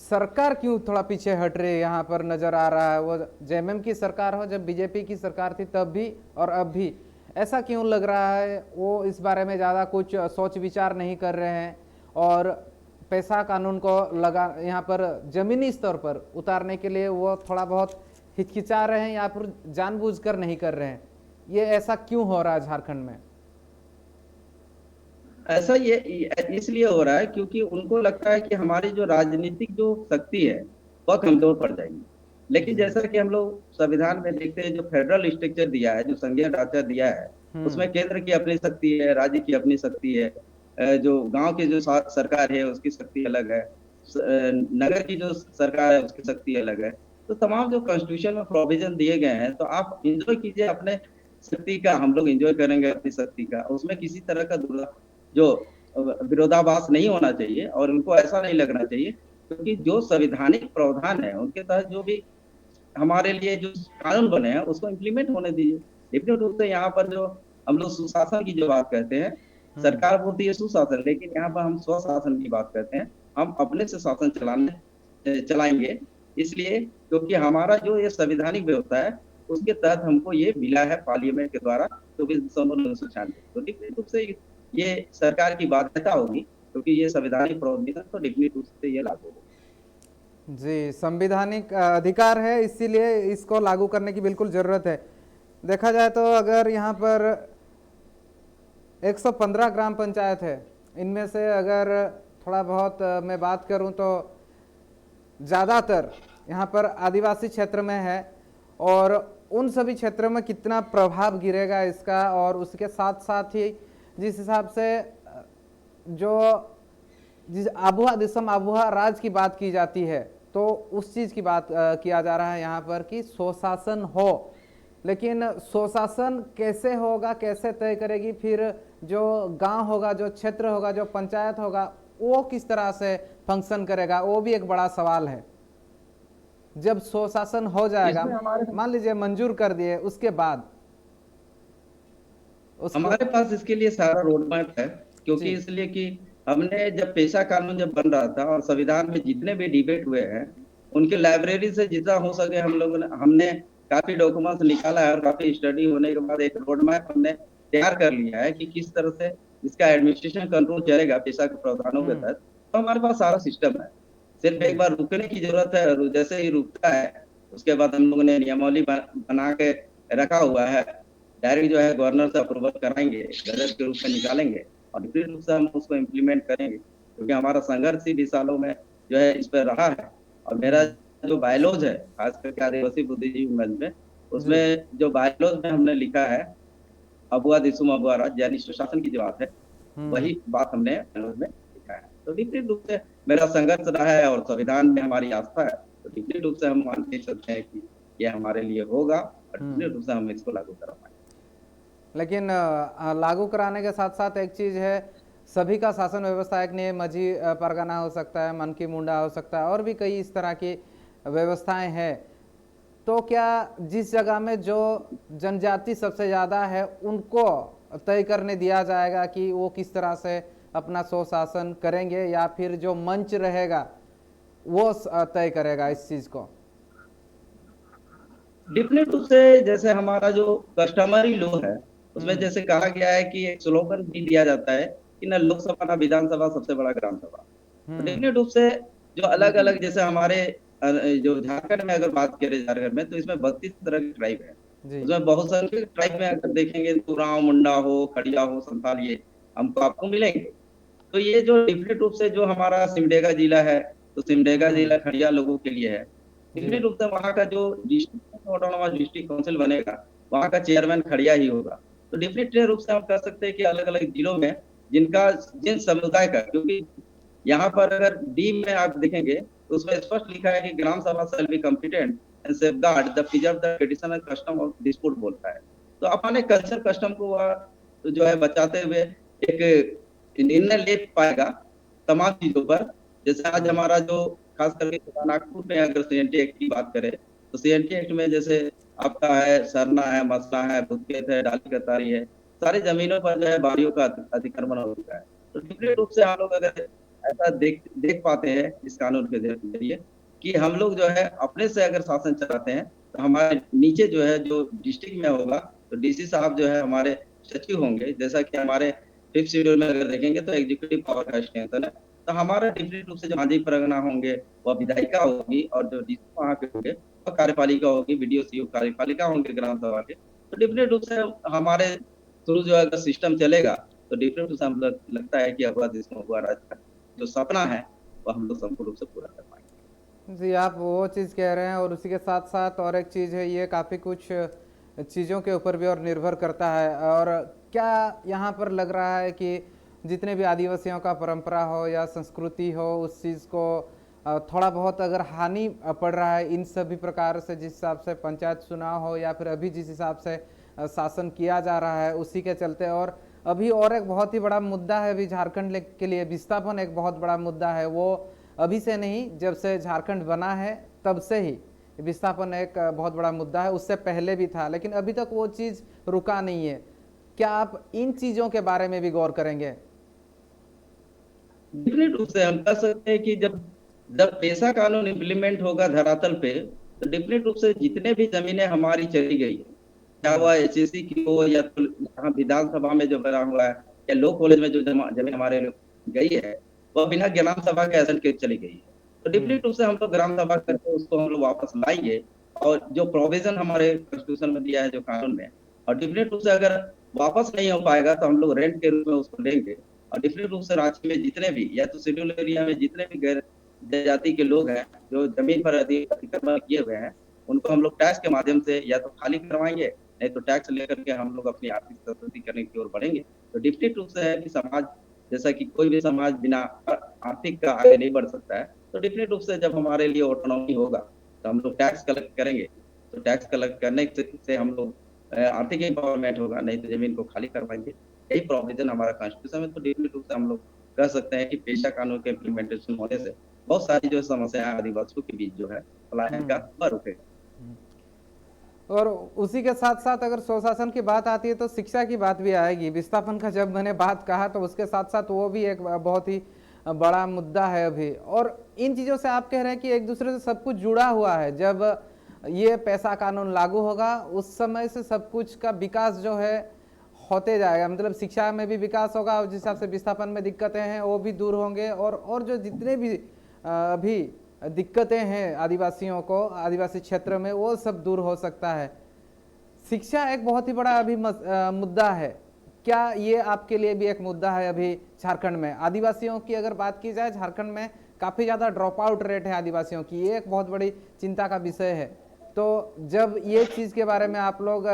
Speaker 1: सरकार क्यों थोड़ा पीछे हट रही है यहाँ पर नजर आ रहा है, वो जेएमएम की सरकार हो जब बीजेपी की सरकार थी तब भी और अब भी, ऐसा क्यों लग रहा है वो इस बारे में ज़्यादा कुछ सोच विचार नहीं कर रहे हैं और पैसा कानून को लगा यहाँ पर जमीनी स्तर पर उतारने के लिए वो थोड़ा बहुत हिचकिचा रहे हैं या फिर जानबूझकर नहीं कर रहे हैं, ये ऐसा क्यों हो रहा है झारखंड में?
Speaker 2: ऐसा ये इसलिए हो रहा है क्योंकि उनको लगता है कि हमारी जो राजनीतिक जो शक्ति है वह कमजोर पड़ जाएगी, लेकिन जैसा कि हम लोग संविधान में देखते हैं जो फेडरल स्ट्रक्चर दिया है, जो संघीय ढांचा दिया है, उसमें केंद्र की अपनी शक्ति है, राज्य की अपनी शक्ति है, जो गांव की जो सरकार है उसकी शक्ति अलग है, नगर की जो सरकार है उसकी शक्ति अलग है, तो तमाम जो कॉन्स्टिट्यूशन में प्रोविजन दिए गए हैं तो आप एंजॉय कीजिए अपने शक्ति का, हम लोग एंजॉय करेंगे अपनी शक्ति का, उसमें किसी तरह का जो विरोधाभास नहीं होना चाहिए और उनको ऐसा नहीं लगना चाहिए, क्योंकि जो संवैधानिक प्रावधान है उनके तहत जो भी हमारे लिए जो कानून बने हैं उसको इम्प्लीमेंट होने दीजिए। डिफिनेट रूप से यहाँ पर जो हम लोग सुशासन की जो बात करते हैं, सरकार बोलती है सुशासन, लेकिन यहाँ पर हम स्वशासन की बात करते हैं, हम अपने से शासन चलाने चलाएंगे, इसलिए क्योंकि हमारा जो ये संवैधानिक व्यवस्था है उसके तहत हमको ये मिला है पार्लियामेंट के द्वारा 24 दिसंबर 1996। तो निश्चित रूप से ये सरकार की बाध्यता होगी, क्योंकि ये संवैधानिक प्रोविजन तो निश्चित रूप से ये लागू होगा।
Speaker 1: जी, संवैधानिक अधिकार है, इसीलिए इसको लागू करने की बिल्कुल ज़रूरत है। देखा जाए तो अगर यहाँ पर 115 ग्राम पंचायत है, इनमें से अगर थोड़ा बहुत मैं बात करूँ तो ज़्यादातर यहाँ पर आदिवासी क्षेत्र में है, और उन सभी क्षेत्रों में कितना प्रभाव गिरेगा इसका, और उसके साथ साथ ही जिस हिसाब से जो जिस आबुआ दिसम आबुआ राज की बात की जाती है, तो उस चीज़ की बात किया जा रहा है यहाँ पर कि स्वशासन हो। लेकिन स्वशासन कैसे होगा, कैसे तय करेगी फिर जो गांव होगा, जो क्षेत्र होगा, जो पंचायत होगा, वो किस तरह से फंक्शन करेगा, वो भी एक बड़ा सवाल है। जब स्वशासन हो जाएगा, मान लीजिए मंजूर कर दिए, उसके बाद
Speaker 2: हमारे पास इसके लिए सारा रोड मैप है, क्योंकि इसलिए कि हमने जब पेशा कानून जब बन रहा था और संविधान में जितने भी डिबेट हुए हैं उनके लाइब्रेरी से जितना हो सके हम लोगों ने हमने काफी डॉक्यूमेंट्स निकाला है, और काफी स्टडी होने के बाद एक रोड मैप हमने तैयार कर लिया है कि किस तरह से इसका एडमिनिस्ट्रेशन कंट्रोल चलेगा पेशा के प्रावधानों के तहत। तो हमारे पास सारा सिस्टम है, सिर्फ एक बार रुकने की जरूरत है। जैसे ही रुकता है उसके बाद हम लोगों ने नियमावली बना के रखा हुआ है, डायरेक्ट जो है गवर्नर से अप्रूवल कराएंगे, गजट के रूप में निकालेंगे और डिक्रीट रूप से हम उसको इम्प्लीमेंट करेंगे, क्योंकि हमारा संघर्ष ही सालों में जो है इस पर रहा है। और मेरा जो बायलॉज है खास करके आदिवासी बुद्धिजीवी मंच में, उसमें जो बायलॉज में हमने लिखा है अबुआ दिसुम अबुआ राज, यानी सुशासन की जो बात है वही बात हमने बायलॉज में लिखा है। तो डिक्रीट रूप से मेरा संघर्ष रहा है और संविधान में हमारी आस्था है, तो डिक्रीट रूप से हम मान के चलते हैं कि यह हमारे लिए होगा और डिक्रीट रूप से हम इसको लागू करा पाएंगे।
Speaker 1: लेकिन लागू कराने के साथ साथ एक चीज़ है, सभी का शासन व्यवस्था एक नहीं, माझी परगना हो सकता है, मन की मुंडा हो सकता है, और भी कई इस तरह की व्यवस्थाएं हैं। तो क्या जिस जगह में जो जनजाति सबसे ज़्यादा है उनको तय करने दिया जाएगा कि वो किस तरह से अपना स्वशासन करेंगे, या फिर जो मंच रहेगा वो तय करेगा इस चीज़ को?
Speaker 2: डिफरेंट रूप से जैसे हमारा जो कस्टमरी लॉ है उसमें जैसे कहा गया है कि एक स्लोगन भी दिया जाता है कि ना लोकसभा ना विधानसभा सबसे बड़ा ग्राम सभा। तो डिफरेंट रूप से जो अलग अलग जैसे हमारे जो झारखंड में अगर बात करें झारखंड में, तो इसमें 32 तरह के ट्राइब है। उसमें बहुसंख्यक ट्राइब में अगर देखेंगे तो उरांव, मुंडा हो, खड़िया हो, संथाल, ये हमको आपको मिलेंगे। तो ये जो डिफरेंट रूप से जो हमारा सिमडेगा जिला है, तो सिमडेगा जिला खड़िया लोगों के लिए है। डिफरेंट रूप से वहाँ का जो डिस्ट्रिक्ट ऑटोनोमस डिस्ट्रिक्ट काउंसिल बनेगा वहाँ का चेयरमैन खड़िया ही होगा। तो डिफरेंट रूप से हम कह सकते हैं कि अलग अलग जिलों में जिन समुदाय का, क्योंकि यहाँ पर अगर डी में आप देखेंगे तो उसमें स्पष्ट लिखा है कि ग्राम सभा shall be competent and safeguard the preserve the traditional custom of dispute बोलता है। तो अपने कल्चर कस्टम को तो जो है बचाते हुए एक निर्णय ले पाएगा तमाम चीजों पर। जैसे आज हमारा जो खास करके नागपुर में अगर सीएनटी एक्ट की बात करें, तो सीएनटी एक्ट में जैसे आपका है सरना है, मसला है, भूतखेत है, डाली कतारी है, सारी जमीनों पर जो है बाड़ियों का अतिक्रमण हो चुका है। तो डिफरेंट रूप से हम लोग अगर ऐसा देख पाते हैं इस कानून के जरिए कि हम लोग जो है अपने से अगर शासन चलाते हैं, तो हमारे नीचे जो है जो डिस्ट्रिक्ट में होगा तो डीसी साहब जो है हमारे सचिव होंगे। जैसा कि हमारे 5th शेड्यूल में अगर देखेंगे तो एग्जीक्यूटिव पावर का एक्सटेंशन है। तो हमारा डिफरेंट रूप से जो मांझी परगना होंगे वह विधायिका होगी, और जो डीसी वहाँ के होंगे वह कार्यपालिका होगी, वीडियो सीओ कार्यपालिका होंगे ग्राम सभा के। तो डिफरेंट रूप से हमारे थ्रू जो अगर सिस्टम चलेगा तो डिफरेंट रूप से हम लगता है कि अगवा देश में हुआ राज का जो सपना है वह हम लोग संपूर्ण रूप से पूरा कर पाएंगे।
Speaker 1: जी, आप वो चीज़ कह रहे हैं, और उसी के साथ साथ और एक चीज़ है, ये काफ़ी कुछ चीज़ों के ऊपर भी और निर्भर करता है। और क्या यहाँ पर लग रहा है कि जितने भी आदिवासियों का परंपरा हो या संस्कृति हो, उस चीज़ को थोड़ा बहुत अगर हानि पड़ रहा है इन सभी प्रकार से, जिस हिसाब से पंचायत चुनाव हो या फिर अभी जिस हिसाब से शासन किया जा रहा है उसी के चलते। और अभी और एक बहुत ही बड़ा मुद्दा है अभी झारखंड के लिए, विस्थापन एक बहुत बड़ा मुद्दा है। वो अभी से नहीं, जब से झारखंड बना है तब से ही विस्थापन एक बहुत बड़ा मुद्दा है, उससे पहले भी था, लेकिन अभी तक वो चीज़ रुका नहीं है। क्या आप इन चीज़ों के बारे में भी गौर करेंगे?
Speaker 2: डिफरेंट रूप से हम कह सकते हैं कि जब जब पेशा कानून इम्प्लीमेंट होगा धरातल पे, तो डिफिनेट रूप से जितने भी जमीनें हमारी चली गई है, चाहे वह एचएससी की हो या तो यहाँ विधानसभा में जो बना हुआ है या लॉ कॉलेज में जो जमीन हमारे गई है, वह बिना ग्राम सभा के एजेंट के चली गई है। तो डिफिनेट रूप से हम लोग ग्राम सभा करके उसको हम लोग वापस लाएंगे, और जो प्रोविजन हमारे कॉन्स्टिट्यूशन में दिया है जो कानून में, और डिफिनेट रूप से अगर वापस नहीं हो पाएगा तो हम लोग रेंट के रूप में उसको लेंगे। और डिफिनेट रूप से रांची में जितने भी या तो शेड्यूल एरिया में जितने भी गैर जनजाति के लोग हैं जो जमीन पर अतिक्रमण किए हुए हैं, उनको हम लोग टैक्स के माध्यम से या तो खाली करवाएंगे, नहीं तो टैक्स लेकर के हम लोग अपनी आर्थिक संस्कृति करने की ओर बढ़ेंगे। तो डिफिनेट रूप से है कि समाज, जैसा कि कोई भी समाज बिना आर्थिक का आगे नहीं बढ़ सकता है, तो डिफिनेट रूप से जब हमारे लिए ऑटोनॉमी होगा तो हम लोग टैक्स कलेक्ट करेंगे। तो टैक्स कलेक्ट करने से हम लोग आर्थिक एम्पावरमेंट होगा, नहीं तो जमीन को खाली करवाएंगे। यही प्रोविजन हमारा कॉन्स्टिट्यूशन में। तो डिफिनेट रूप से हम लोग कह सकते हैं कि पेशा कानून के इम्प्लीमेंटेशन होने से बहुत सारी जो समस्याएं आदिवासियों के बीच जो है पलायन का वह रुकेगा।
Speaker 1: और उसी के साथ साथ अगर स्वशासन की बात आती है तो शिक्षा की बात भी आएगी। विस्थापन का जब मैंने बात कहा तो उसके साथ साथ वो भी एक बहुत ही बड़ा मुद्दा है अभी। और इन चीज़ों से आप कह रहे हैं कि एक दूसरे से सब कुछ जुड़ा हुआ है। जब ये पैसा कानून लागू होगा उस समय से सब कुछ का विकास जो है होते जाएगा, मतलब शिक्षा में भी विकास होगा और जिस हिसाब से विस्थापन में दिक्कतें हैं वो भी दूर होंगे। और जो जितने भी अभी दिक्कतें हैं आदिवासियों को आदिवासी क्षेत्र में वो सब दूर हो सकता है। शिक्षा एक बहुत ही बड़ा अभी मुद्दा है। क्या ये आपके लिए भी एक मुद्दा है अभी झारखंड में? आदिवासियों की अगर बात की जाए, झारखंड में काफ़ी ज़्यादा ड्रॉप आउट रेट है आदिवासियों की, ये एक बहुत बड़ी चिंता का विषय है। तो जब ये चीज़ के बारे में आप लोग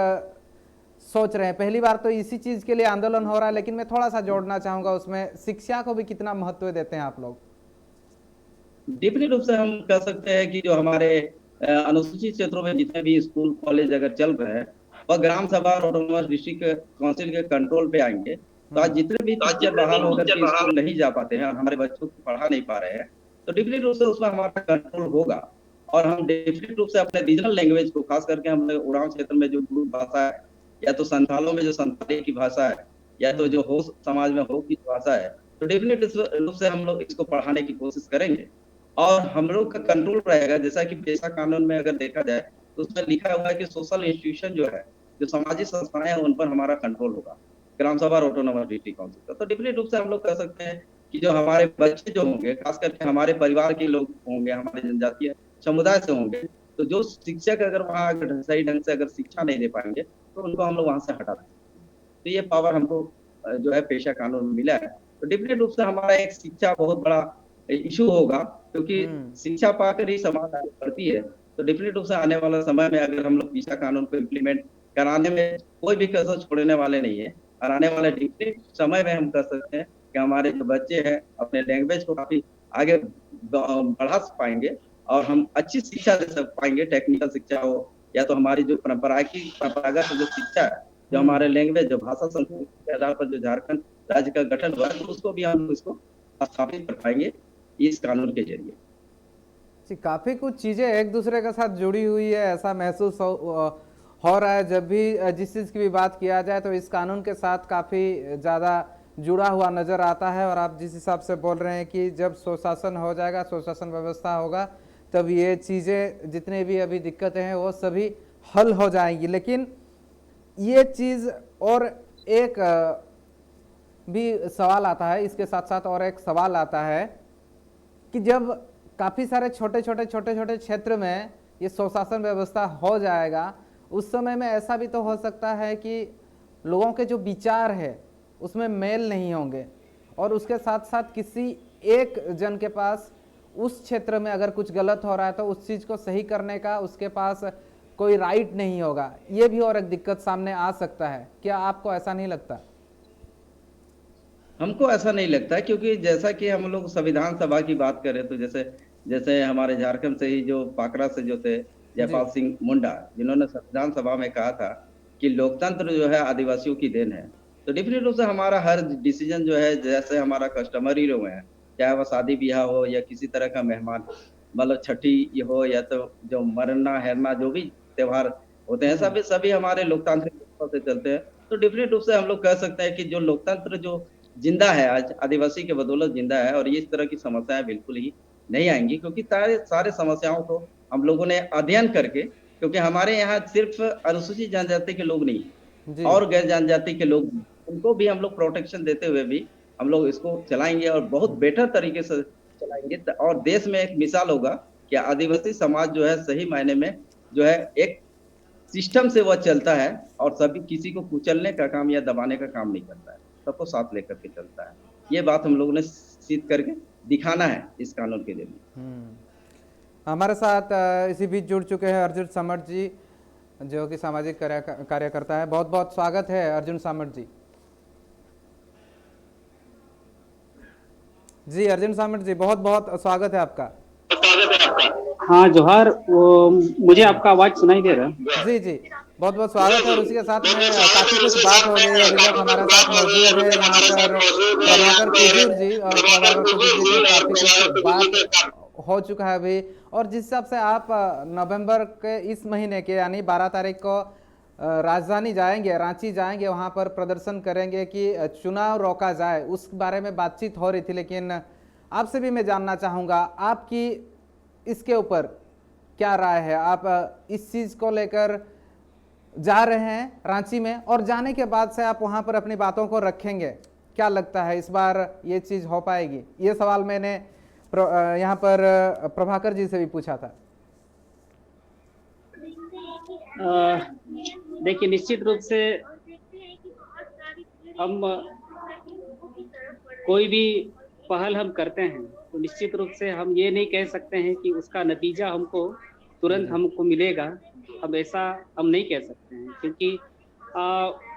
Speaker 1: सोच रहे हैं, पहली बार तो इसी चीज़ के लिए आंदोलन हो रहा है, लेकिन मैं थोड़ा सा जोड़ना चाहूँगा उसमें, शिक्षा को भी कितना महत्व देते हैं आप लोग?
Speaker 2: डिफिनेट रूप से हम कह सकते हैं कि जो हमारे अनुसूचित क्षेत्रों में जितने भी स्कूल कॉलेज अगर चल रहे हैं, वह ग्राम सभा और ऑटोनोमस डिस्ट्रिक्ट काउंसिल के कंट्रोल पे आएंगे। तो आज जितने भी टीचर बहाल होकर के स्कूल नहीं जा पाते हैं और हमारे बच्चों को पढ़ा नहीं पा रहे हैं, तो डिफिनेट रूप से उसमें हमारा कंट्रोल होगा। और हम डिफिनेट रूप से अपने रीजनल लैंग्वेज को, खास करके हम उड़ाव क्षेत्र में जो गुरु भाषा है, या तो संथालों में जो संथाली की भाषा है, या तो जो हो समाज में हो की भाषा है, तो डिफिनेट रूप से हम लोग इसको पढ़ाने की कोशिश करेंगे। और हम लोग का कंट्रोल रहेगा, जैसा कि पेशा कानून में अगर देखा जाए तो उसमें लिखा हुआ है कि सोशल इंस्टीट्यूशन जो है, जो सामाजिक संस्थाएं हैं, उन पर हमारा कंट्रोल होगा, ग्राम सभा और ऑटोनोमस डिस्ट्रिक्ट काउंसिल का। तो डिफिनेट रूप से हम लोग कह सकते हैं कि जो हमारे बच्चे जो होंगे, खास करके हमारे परिवार के लोग होंगे, हमारे जनजातीय समुदाय से होंगे, तो जो शिक्षक अगर वहाँ सही ढंग से अगर शिक्षा नहीं दे पाएंगे तो उनको हम लोग वहां से हटा देंगे। तो ये पावर हमको जो है पेशा कानून में मिला है। तो डिफिनेट रूप से हमारा एक शिक्षा बहुत बड़ा इशू होगा, क्योंकि शिक्षा पाकर ही समाज आगे बढ़ती है। तो डिफिनेट रूप से आने वाला समय में अगर हम लोग पेशा कानून को इम्प्लीमेंट कराने में कोई भी कसर छोड़ने वाले नहीं है, और आने वाले डिफिनेट समय में हम कह सकते हैं कि हमारे जो बच्चे हैं अपने लैंग्वेज को काफी आगे बढ़ा पाएंगे, और हम अच्छी शिक्षा दे सक पाएंगे, टेक्निकल शिक्षा हो या तो हमारी जो परंपरागत जो शिक्षा है, जो हमारे लैंग्वेज, जो भाषा संस्कृति के आधार पर जो झारखंड राज्य का गठन हुआ है, तो उसको भी हम इसको स्थापित कर पाएंगे इस कानून के जरिए।
Speaker 1: जी, काफ़ी कुछ चीज़ें एक दूसरे के साथ जुड़ी हुई है, ऐसा महसूस हो रहा है। जब भी जिस चीज़ की भी बात किया जाए तो इस कानून के साथ काफ़ी ज़्यादा जुड़ा हुआ नज़र आता है। और आप जिस हिसाब से बोल रहे हैं कि जब स्वशासन हो जाएगा, स्वशासन व्यवस्था होगा, तब ये चीज़ें जितने भी अभी दिक्कतें हैं वो सभी हल हो जाएंगी। लेकिन ये चीज़ और एक भी सवाल आता है, इसके साथ साथ और एक सवाल आता है कि जब काफ़ी सारे छोटे छोटे क्षेत्र में ये स्वशासन व्यवस्था हो जाएगा, उस समय में ऐसा भी तो हो सकता है कि लोगों के जो विचार है उसमें मेल नहीं होंगे, और उसके साथ साथ किसी एक जन के पास उस क्षेत्र में अगर कुछ गलत हो रहा है तो उस चीज़ को सही करने का उसके पास कोई राइट नहीं होगा। ये भी और एक दिक्कत सामने आ सकता है। क्या आपको ऐसा नहीं लगता?
Speaker 2: हमको ऐसा नहीं लगता है, क्योंकि जैसा कि हम लोग संविधान सभा की बात करें तो जैसे जैसे हमारे झारखंड से ही जो पाकरा से जो थे जयपाल सिंह मुंडा, जिन्होंने संविधान सभा में कहा था कि लोकतंत्र जो है आदिवासियों की देन है। तो डिफिनेट रूप से हमारा हर डिसीजन जो है, जैसे हमारा कस्टमरी लोग हैं, चाहे वह शादी ब्याह हो या किसी तरह का मेहमान, मतलब छठी हो या तो जो मरना हैरना जो भी त्योहार होते हैं, सभी सभी हमारे लोकतांत्रिक व्यवस्था से चलते हैं। तो डिफिनेट रूप से हम लोग कह सकते हैं कि जो लोकतंत्र जो जिंदा है, आज आदिवासी के बदौलत जिंदा है, और ये इस तरह की समस्याएं बिल्कुल ही नहीं आएंगी, क्योंकि सारे सारे समस्याओं को हम लोगों ने अध्ययन करके, क्योंकि हमारे यहाँ सिर्फ अनुसूचित जनजाति के लोग नहीं
Speaker 1: जी।
Speaker 2: और गैर जनजाति के लोग, उनको भी हम लोग प्रोटेक्शन देते हुए भी हम लोग इसको चलाएंगे और बहुत बेटर तरीके से चलाएंगे। और देश में एक मिसाल होगा कि आदिवासी समाज जो है सही मायने में जो है एक सिस्टम से वह चलता है और सभी किसी को कुचलने का काम या दबाने का काम नहीं करता है, सबको साथ लेकर के चलता है। ये बात हम लोगों ने सिद्ध करके दिखाना है इस कानून के जरिए।
Speaker 1: हमारे साथ इसी बीच जुड़ चुके हैं अर्जुन सामंत जी, जो कि सामाजिक कार्यकर्ता है। बहुत बहुत स्वागत है अर्जुन सामंत जी। जी अर्जुन सामंत जी, बहुत बहुत स्वागत है आपका।
Speaker 3: हाँ जोहार, वो मुझे आपका आवाज सुनाई दे रहा है?
Speaker 1: जी जी, बहुत बहुत स्वागत है। और उसी के साथ में काफी कुछ बात हो गई अभी तक। हमारे साथ मौजूद है यहाँ पर प्रभाकर कुजूर जी, और प्रभाकर कुजूर जी से काफी कुछ बात हो चुका है अभी। और जिस हिसाब से आप नवंबर के इस महीने के यानी 12 तारीख को राजधानी जाएंगे, रांची जाएंगे, वहां पर प्रदर्शन करेंगे कि चुनाव रोका जाए, उस बारे में बातचीत हो रही थी। लेकिन आपसे भी मैं जानना चाहूँगा आपकी इसके ऊपर क्या राय है। आप इस चीज़ को लेकर जा रहे हैं रांची में, और जाने के बाद से आप वहां पर अपनी बातों को रखेंगे, क्या लगता है इस बार ये चीज़ हो पाएगी? ये सवाल मैंने यहाँ पर प्रभाकर जी से भी पूछा था।
Speaker 3: देखिए, निश्चित रूप से हम कोई भी पहल हम करते हैं तो निश्चित रूप से हम ये नहीं कह सकते हैं कि उसका नतीजा हमको तुरंत हमको मिलेगा। हम ऐसा हम नहीं कह सकते हैं, क्योंकि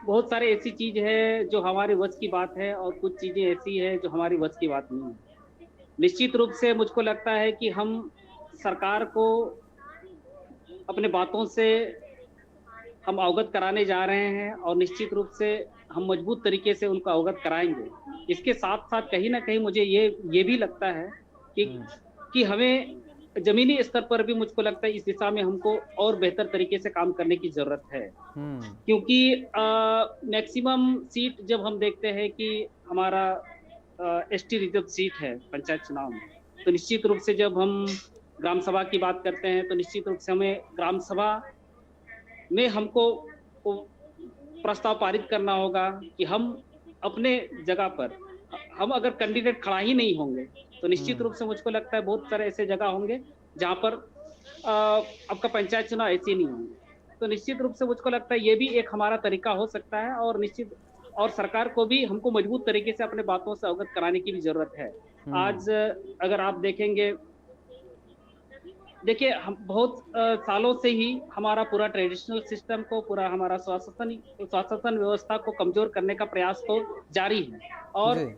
Speaker 3: बहुत सारे ऐसी चीज है जो हमारे वश की बात है और कुछ चीजें ऐसी है जो हमारी वश की बात नहीं है। निश्चित रूप से मुझको लगता है कि हम सरकार को अपने बातों से हम अवगत कराने जा रहे हैं और निश्चित रूप से हम मजबूत तरीके से उनको अवगत कराएंगे। इसके साथ साथ कहीं ना कहीं मुझे ये भी लगता है कि हमें जमीनी स्तर पर भी मुझको लगता है इस दिशा में हमको और बेहतर तरीके से काम करने की जरूरत है। क्योंकि मैक्सिमम सीट जब हम देखते हैं कि हमारा एसटी रिजर्व सीट है पंचायत चुनाव में, तो निश्चित रूप से जब हम ग्राम सभा की बात करते हैं तो निश्चित रूप से हमें ग्राम सभा में हमको प्रस्ताव पारित करना होगा कि हम अपने जगह पर हम अगर कैंडिडेट खड़ा ही नहीं होंगे तो निश्चित रूप से मुझको लगता है बहुत सारे ऐसे जगह होंगे जहां पर आपका पंचायत चुनाव ऐसे नहीं होंगे। तो निश्चित रूप से मुझको लगता है ये भी एक हमारा तरीका हो सकता है, और सरकार को भी हमको मजबूत तरीके से अपने बातों से अवगत कराने की भी जरूरत है। आज अगर आप देखिए हम बहुत सालों से ही हमारा पूरा ट्रेडिशनल सिस्टम को, पूरा हमारा स्वास्थ्य व्यवस्था को कमजोर करने का प्रयास तो जारी है। और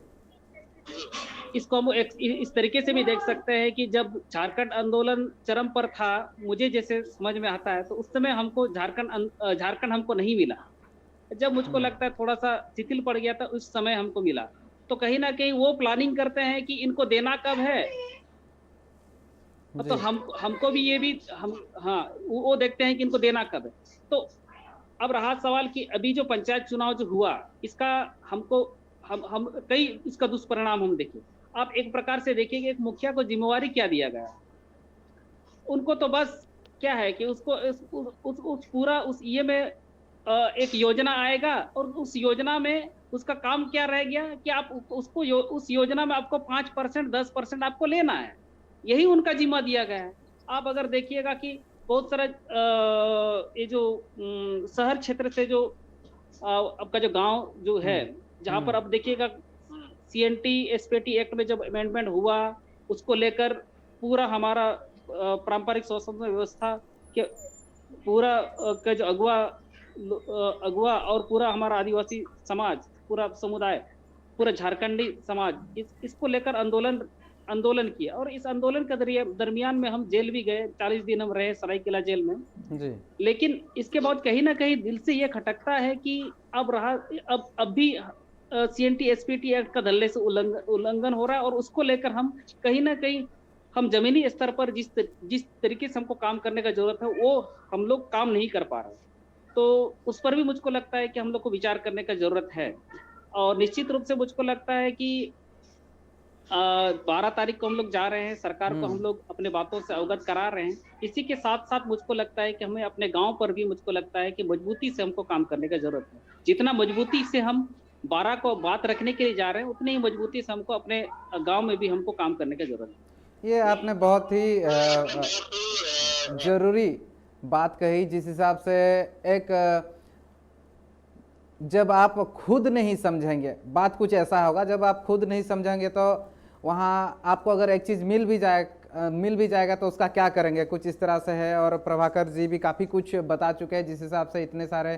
Speaker 3: इसको हम इस तरीके से भी देख सकते हैं कि जब झारखंड आंदोलन चरम पर था, मुझे जैसे समझ में आता है, तो उस समय हमको झारखंड हमको नहीं मिला। जब मुझको लगता है थोड़ा सा शिथिल पड़ गया था, उस समय हमको मिला। तो कहीं ना कहीं वो प्लानिंग करते हैं कि इनको देना कब है, तो हमको भी ये भी वो देखते हैं कि इनको देना कब है। तो अब रहा सवाल कि अभी जो पंचायत चुनाव जो हुआ, इसका हमको हम कई इसका दुष्परिणाम हम देखें। आप एक प्रकार से देखिए एक मुखिया को जिम्मेवारी क्या दिया गया, उनको तो बस क्या है कि उसको उस पूरा उस ये में एक योजना आएगा और उस योजना में उसका काम क्या रह गया कि आप उसको उस योजना में आपको 5% 10% आपको लेना है, यही उनका जिम्मा दिया गया है। आप अगर देखिएगा कि बहुत सारा ये जो शहर क्षेत्र से जो आपका जो गांव जो है, जहां पर आप देखिएगा CNT SPT एक्ट में जब अमेंडमेंट हुआ, उसको लेकर पूरा हमारा पारंपरिक स्वतंत्र व्यवस्था के पूरा का जो अगुआ और पूरा हमारा आदिवासी समाज, पूरा समुदाय, पूरा झारखंडी समाज इसको लेकर आंदोलन किया। और इस आंदोलन के दरमियान में हम जेल भी गए, 40 दिन हम रहे सरायकेला जेल में जी। लेकिन इसके बाद कहीं ना कहीं दिल से ये खटकता है कि अब भी CNT SPT एक्ट का धल्ले से उल्लंघन हो रहा है, और उसको लेकर हम कहीं ना कहीं हम जमीनी स्तर पर जिस तरीके से हमको काम करने का जरूरत है वो हम लोग काम नहीं कर पा रहे। तो उस पर भी मुझको लगता है कि हम लोग को विचार करने का जरूरत है। और निश्चित रूप से मुझको लगता है कि 12 तारीख को हम लोग जा रहे हैं, सरकार को हम लोग अपने बातों से अवगत करा रहे हैं। इसी के साथ साथ मुझको लगता है कि हमें अपने गांव पर भी मुझको लगता है कि मजबूती से हमको काम करने की जरूरत है। जितना मजबूती से हम 12 को बात रखने के लिए जा रहे हैं, उतनी ही मजबूती से हमको अपने गांव में भी हमको काम करने की जरूरत है।
Speaker 1: ये आपने बहुत ही जरूरी बात कही, जिस हिसाब से एक जब आप खुद नहीं समझेंगे, बात कुछ ऐसा होगा, जब आप खुद नहीं समझेंगे तो वहाँ आपको अगर एक चीज़ मिल भी जाएगा तो उसका क्या करेंगे, कुछ इस तरह से है। और प्रभाकर जी भी काफ़ी कुछ बता चुके हैं, जिस हिसाब से इतने सारे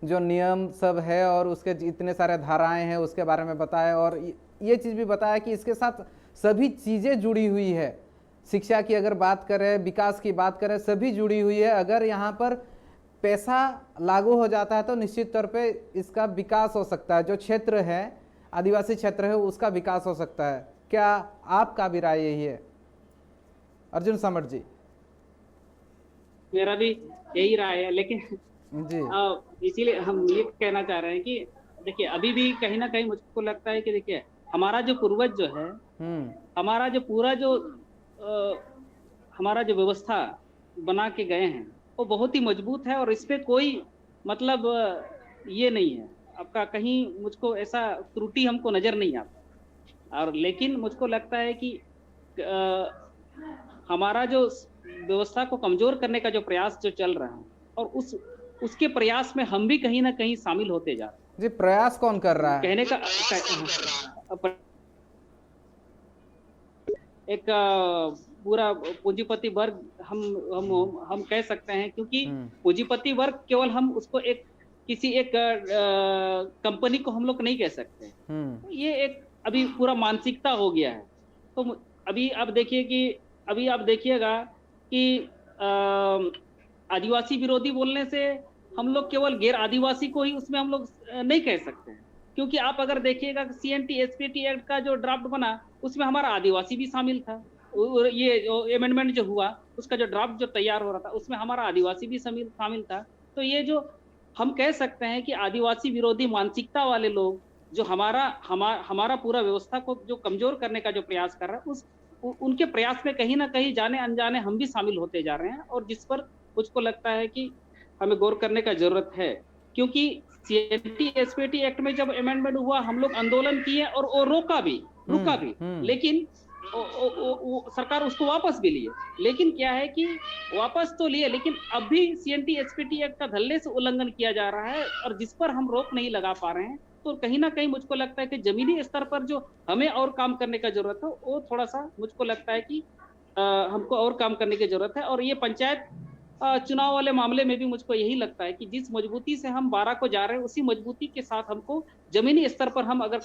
Speaker 1: जो नियम सब है और उसके इतने सारे धाराएं हैं उसके बारे में बताया, और ये चीज़ भी बताया कि इसके साथ सभी चीज़ें जुड़ी हुई है। शिक्षा की अगर बात करें, विकास की बात करें, सभी जुड़ी हुई है। अगर यहाँ पर पैसा लागू हो जाता है तो निश्चित तौर पे इसका विकास हो सकता है, जो क्षेत्र है आदिवासी क्षेत्र है उसका विकास हो सकता है। क्या आपका भी राय यही है अर्जुन समठ जी?
Speaker 3: मेरा भी यही राय है, लेकिन
Speaker 1: जी
Speaker 3: इसीलिए हम ये कहना चाह रहे हैं कि देखिए अभी भी कहीं ना कहीं मुझको लगता है कि देखिए हमारा जो पूर्वज जो है, हमारा जो पूरा जो हमारा जो व्यवस्था बना के गए हैं वो बहुत ही मजबूत है, और इस पे कोई मतलब ये नहीं है आपका, कहीं मुझको ऐसा त्रुटि हमको नजर नहीं आता। और लेकिन मुझको लगता है कि हमारा जो व्यवस्था को कमजोर करने का जो प्रयास जो चल रहा है, और उसके प्रयास में हम भी कहीं ना कहीं शामिल होते जा रहे हैं।
Speaker 1: जी, प्रयास कौन कर रहा है?
Speaker 3: कहने का एक पूरा पूंजीपति वर्ग हम कह सकते हैं, क्योंकि पूंजीपति वर्ग केवल हम उसको एक किसी एक कंपनी को हम लोग नहीं कह सकते। ये एक अभी पूरा मानसिकता हो गया है। तो अभी आप देखिएगा कि आदिवासी विरोधी बोलने से हम लोग केवल गैर आदिवासी को ही उसमें हम लोग नहीं कह सकते हैं, क्योंकि आप अगर देखिएगा CNT SPT एक्ट का जो ड्राफ्ट बना उसमें हमारा आदिवासी भी शामिल था। ये जो अमेंडमेंट जो हुआ उसका जो ड्राफ्ट जो तैयार हो रहा था उसमें हमारा आदिवासी भी शामिल था। तो ये जो हम कह सकते हैं कि आदिवासी विरोधी मानसिकता वाले लोग जो हमारा पूरा व्यवस्था को जो कमजोर करने का जो प्रयास कर रहा है, उनके प्रयास में कहीं ना कहीं जाने अनजाने हम भी शामिल होते जा रहे हैं, और जिस पर मुझको लगता है कि हमें गौर करने का जरूरत है। क्योंकि CNT SPT एक्ट में जब अमेंडमेंट हुआ हम लोग आंदोलन किए और वो रुका भी, लेकिन सरकार उसको वापस भी लिए। लेकिन क्या है कि वापस तो लिए, लेकिन अब भी CNT SPT एक्ट का धल्ले से उल्लंघन किया जा रहा है, और जिस पर हम रोक नहीं लगा पा रहे हैं। तो कहीं ना कहीं मुझको लगता है कि जमीनी स्तर पर जो हमें और काम करने का जरूरत है, वो थोड़ा सा मुझको लगता है कि हमको और काम करने की जरूरत है। और ये पंचायत चुनाव वाले मामले में भी मुझको यही लगता है कि जिस मजबूती से हम 12 को जा रहे हैं, उसी मजबूती के साथ हमको जमीनी स्तर पर हम अगर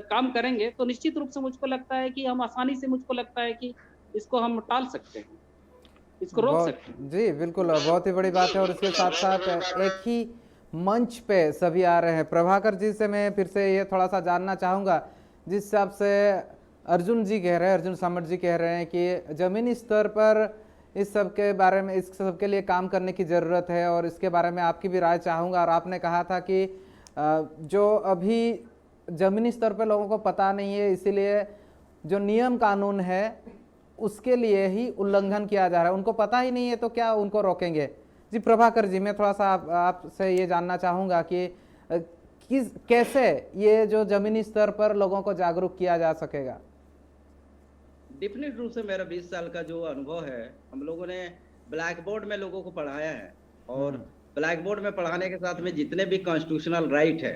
Speaker 3: काम करेंगे तो निश्चित रूप से मुझको लगता है कि हम आसानी से, मुझको लगता है कि इसको हम टाल सकते हैं, इसको रोक सकते हैं।
Speaker 1: जी बिल्कुल, बहुत ही बड़ी बात है। और इसके साथ साथ एक ही मंच पे सभी आ रहे हैं। प्रभाकर जी से मैं फिर से ये थोड़ा सा जानना चाहूँगा, जिस हिसाब से अर्जुन जी कह रहे हैं, अर्जुन समठ जी कह रहे हैं कि जमीनी स्तर पर इस सब के बारे में, इस सब के लिए काम करने की ज़रूरत है, और इसके बारे में आपकी भी राय चाहूँगा। और आपने कहा था कि जो अभी ज़मीनी स्तर पर लोगों को पता नहीं है, इसीलिए जो नियम कानून है उसके लिए ही उल्लंघन किया जा रहा है, उनको पता ही नहीं है तो क्या उनको रोकेंगे? जी प्रभाकर जी, मैं थोड़ा सा आपसे ये जानना चाहूँगा कि कैसे ये जो ज़मीनी स्तर पर लोगों को जागरूक किया जा सकेगा?
Speaker 2: डेफिनेट रूप से मेरा 20 साल का जो अनुभव है, हम लोगों ने ब्लैक बोर्ड में लोगों को पढ़ाया है, और ब्लैक बोर्ड में पढ़ाने के साथ में जितने भी कॉन्स्टिट्यूशनल राइट है,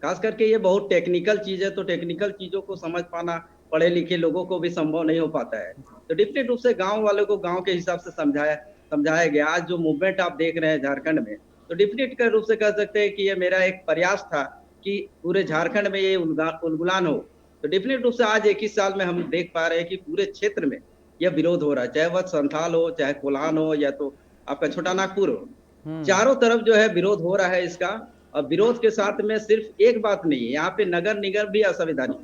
Speaker 2: खास करके ये बहुत टेक्निकल चीज है, तो टेक्निकल चीजों को समझ पाना पढ़े लिखे लोगों को भी संभव नहीं हो पाता है। तो डेफिनेट रूप से गांव वालों को गांव के हिसाब से समझाया गया। आज जो मूवमेंट आप देख रहे हैं झारखंड में, तो डेफिनेट के रूप से कह सकते हैं कि ये मेरा एक प्रयास था कि पूरे झारखंड में ये उलगुलान हो। तो डेफिनेट रूप से आज 21 साल में हम देख पा रहे हैं कि पूरे क्षेत्र में यह विरोध हो रहा है, चाहे वह संथाल हो, चाहे कोल्हान हो, या तो आपका छोटा नागपुर हो, चारों तरफ जो है विरोध हो रहा है इसका। और विरोध के साथ में सिर्फ एक बात नहीं है, यहाँ पे नगर निगम भी असंवैधानिक,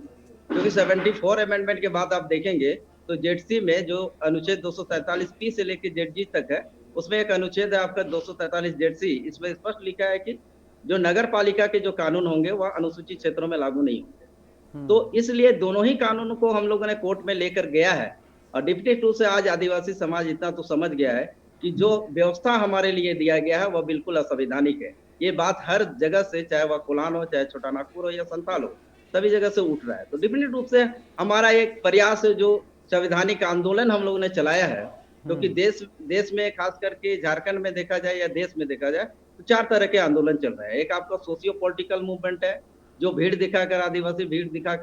Speaker 2: क्योंकि 74 अमेंडमेंट के बाद आप देखेंगे तो जेडसी में जो अनुच्छेद 243P से लेकर जेडजी तक है, उसमें एक अनुच्छेद है आपका 243 जेडसी। इसमें स्पष्ट लिखा है कि जो नगर पालिका के जो कानून होंगे वह अनुसूचित क्षेत्रों में लागू नहीं होंगे। तो इसलिए दोनों ही कानूनों को हम लोगों ने कोर्ट में लेकर गया है और डेफिनेटली से आज आदिवासी समाज इतना तो समझ गया है कि जो व्यवस्था हमारे लिए दिया गया है वह बिल्कुल असंवैधानिक है। ये बात हर जगह से, चाहे वह कोल्हान हो, चाहे छोटा नागपुर हो या संताल हो, सभी जगह से उठ रहा है। तो डेफिनेट रूप से हमारा एक प्रयास है, जो संवैधानिक आंदोलन हम लोगों ने चलाया है, क्योंकि देश में खास करके झारखंड में देखा जाए या देश में देखा जाए तो 4 तरह के आंदोलन चल रहे हैं। एक आपका सोशियो पॉलिटिकल मूवमेंट है, जो भीड़ दिखाकर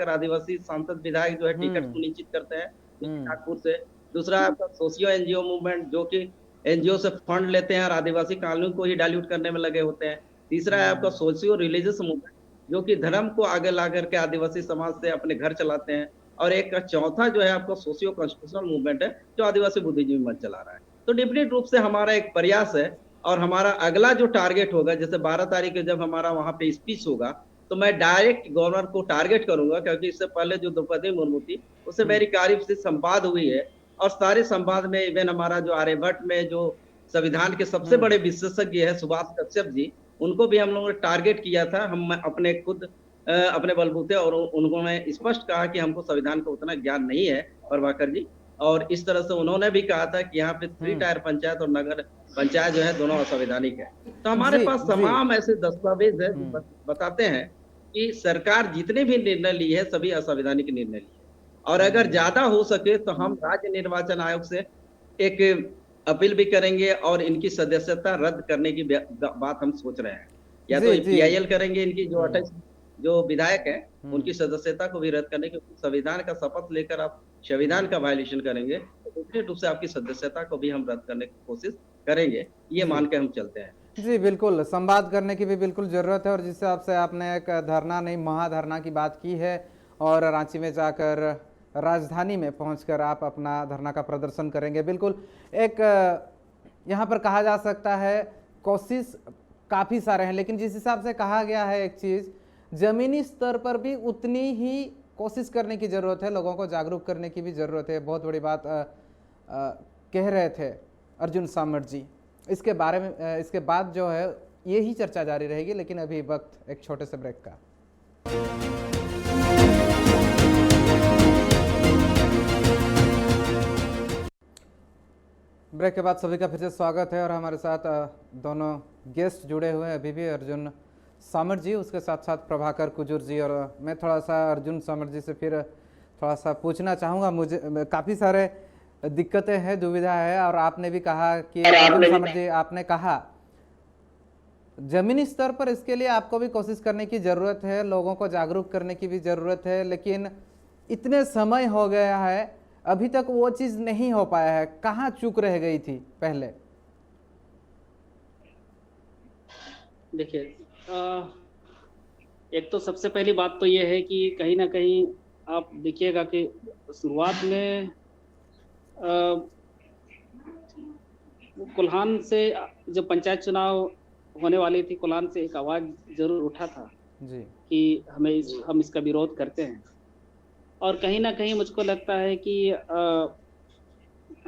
Speaker 2: आदिवासी सांसद विधायक जो है टिकट सुनिश्चित करते हैं नागपुर से। दूसरा आपका सोशियो एनजीओ मूवमेंट, जो कि एनजीओ से फंड लेते हैं और आदिवासी कानून को ही डाइल्यूट करने में लगे होते हैं। तीसरा है आपका सोशियो रिलीजियस मूवमेंट, जो कि धर्म को आगे ला करके आदिवासी समाज से अपने घर चलाते हैं। और एक चौथा जो है आपका सोशियो कॉन्स्टिट्यूशनल मूवमेंट है, जो आदिवासी बुद्धिजीवी मंच चला रहा है। तो डेफिनेट रूप से हमारा एक प्रयास है और हमारा अगला जो टारगेट होगा, जैसे 12 तारीख को जब हमारा वहां पे स्पीच होगा, तो मैं डायरेक्ट गवर्नर को टारगेट करूंगा, क्योंकि इससे पहले जो द्रौपदी मुर्मू थी उससे मेरी करीब से संवाद हुई है। और सारे संवाद में इवन हमारा जो आर्यभट्ट में जो संविधान के सबसे बड़े विशेषज्ञ है सुभाष कश्यप जी, उनको भी हम लोगों ने टारगेट किया था। हम अपने खुद अपने बलबूते, और उन्होंने स्पष्ट कहा कि हमको संविधान का उतना ज्ञान नहीं है प्रभाकर जी। और इस तरह से उन्होंने भी कहा था कि यहाँ पे 3 टायर पंचायत और नगर पंचायत जो है दोनों असंवैधानिक है। तो हमारे पास तमाम ऐसे दस्तावेज है बताते हैं कि सरकार जितने भी निर्णय ली है सभी असंवैधानिक निर्णय लिए, और अगर ज्यादा हो सके तो हम राज्य निर्वाचन आयोग से एक अपील भी करेंगे और इनकी सदस्यता रद्द करने की बात हम सोच रहे हैं। या तो पीआईएल करेंगे, इनकी जो 28 जो विधायक हैं उनकी सदस्यता को भी रद्द करने, क्योंकि संविधान का शपथ लेकर आप संविधान का वायलेशन करेंगे तो निश्चित रूप से आपकी सदस्यता को भी हम रद्द करने की कोशिश करेंगे, ये मान के हम चलते हैं।
Speaker 1: जी बिल्कुल, संवाद करने की भी बिल्कुल जरूरत है। और जिस हिसाब से आपने एक धरना नहीं महाधरना की बात की है, और रांची में जाकर राजधानी में पहुंचकर आप अपना धरना का प्रदर्शन करेंगे, बिल्कुल एक यहाँ पर कहा जा सकता है कोशिश काफ़ी सारे हैं, लेकिन जिस हिसाब से कहा गया है एक चीज़, ज़मीनी स्तर पर भी उतनी ही कोशिश करने की ज़रूरत है, लोगों को जागरूक करने की भी ज़रूरत है। बहुत बड़ी बात कह रहे थे अर्जुन सामंत जी। इसके बारे में इसके बाद जो है यही चर्चा जारी रहेगी, लेकिन अभी वक्त एक छोटे से ब्रेक का। ब्रेक के बाद सभी का फिर से स्वागत है, और हमारे साथ दोनों गेस्ट जुड़े हुए हैं अभी भी, अर्जुन सामंत जी, उसके साथ साथ प्रभाकर कुजूर जी। और मैं थोड़ा सा अर्जुन सामंत जी से फिर थोड़ा सा पूछना चाहूँगा, मुझे काफ़ी सारे दिक्कतें हैं, दुविधा है, और आपने भी कहा कि अर्जुन सामंत जी आपने कहा जमीनी स्तर पर इसके लिए आपको भी कोशिश करने की ज़रूरत है, लोगों को जागरूक करने की भी ज़रूरत है, लेकिन इतने समय हो गया है अभी तक वो चीज़ नहीं हो पाया है। कहाँ चूक रह गई थी पहले?
Speaker 3: देखिए, एक तो सबसे पहली बात तो ये है कि कहीं ना कहीं आप देखिएगा कि शुरुआत में कोल्हान से जब पंचायत चुनाव होने वाली थी, कोल्हान से एक आवाज जरूर उठा था
Speaker 1: जी
Speaker 3: कि हम इसका विरोध करते हैं। और कहीं ना कहीं मुझको लगता है कि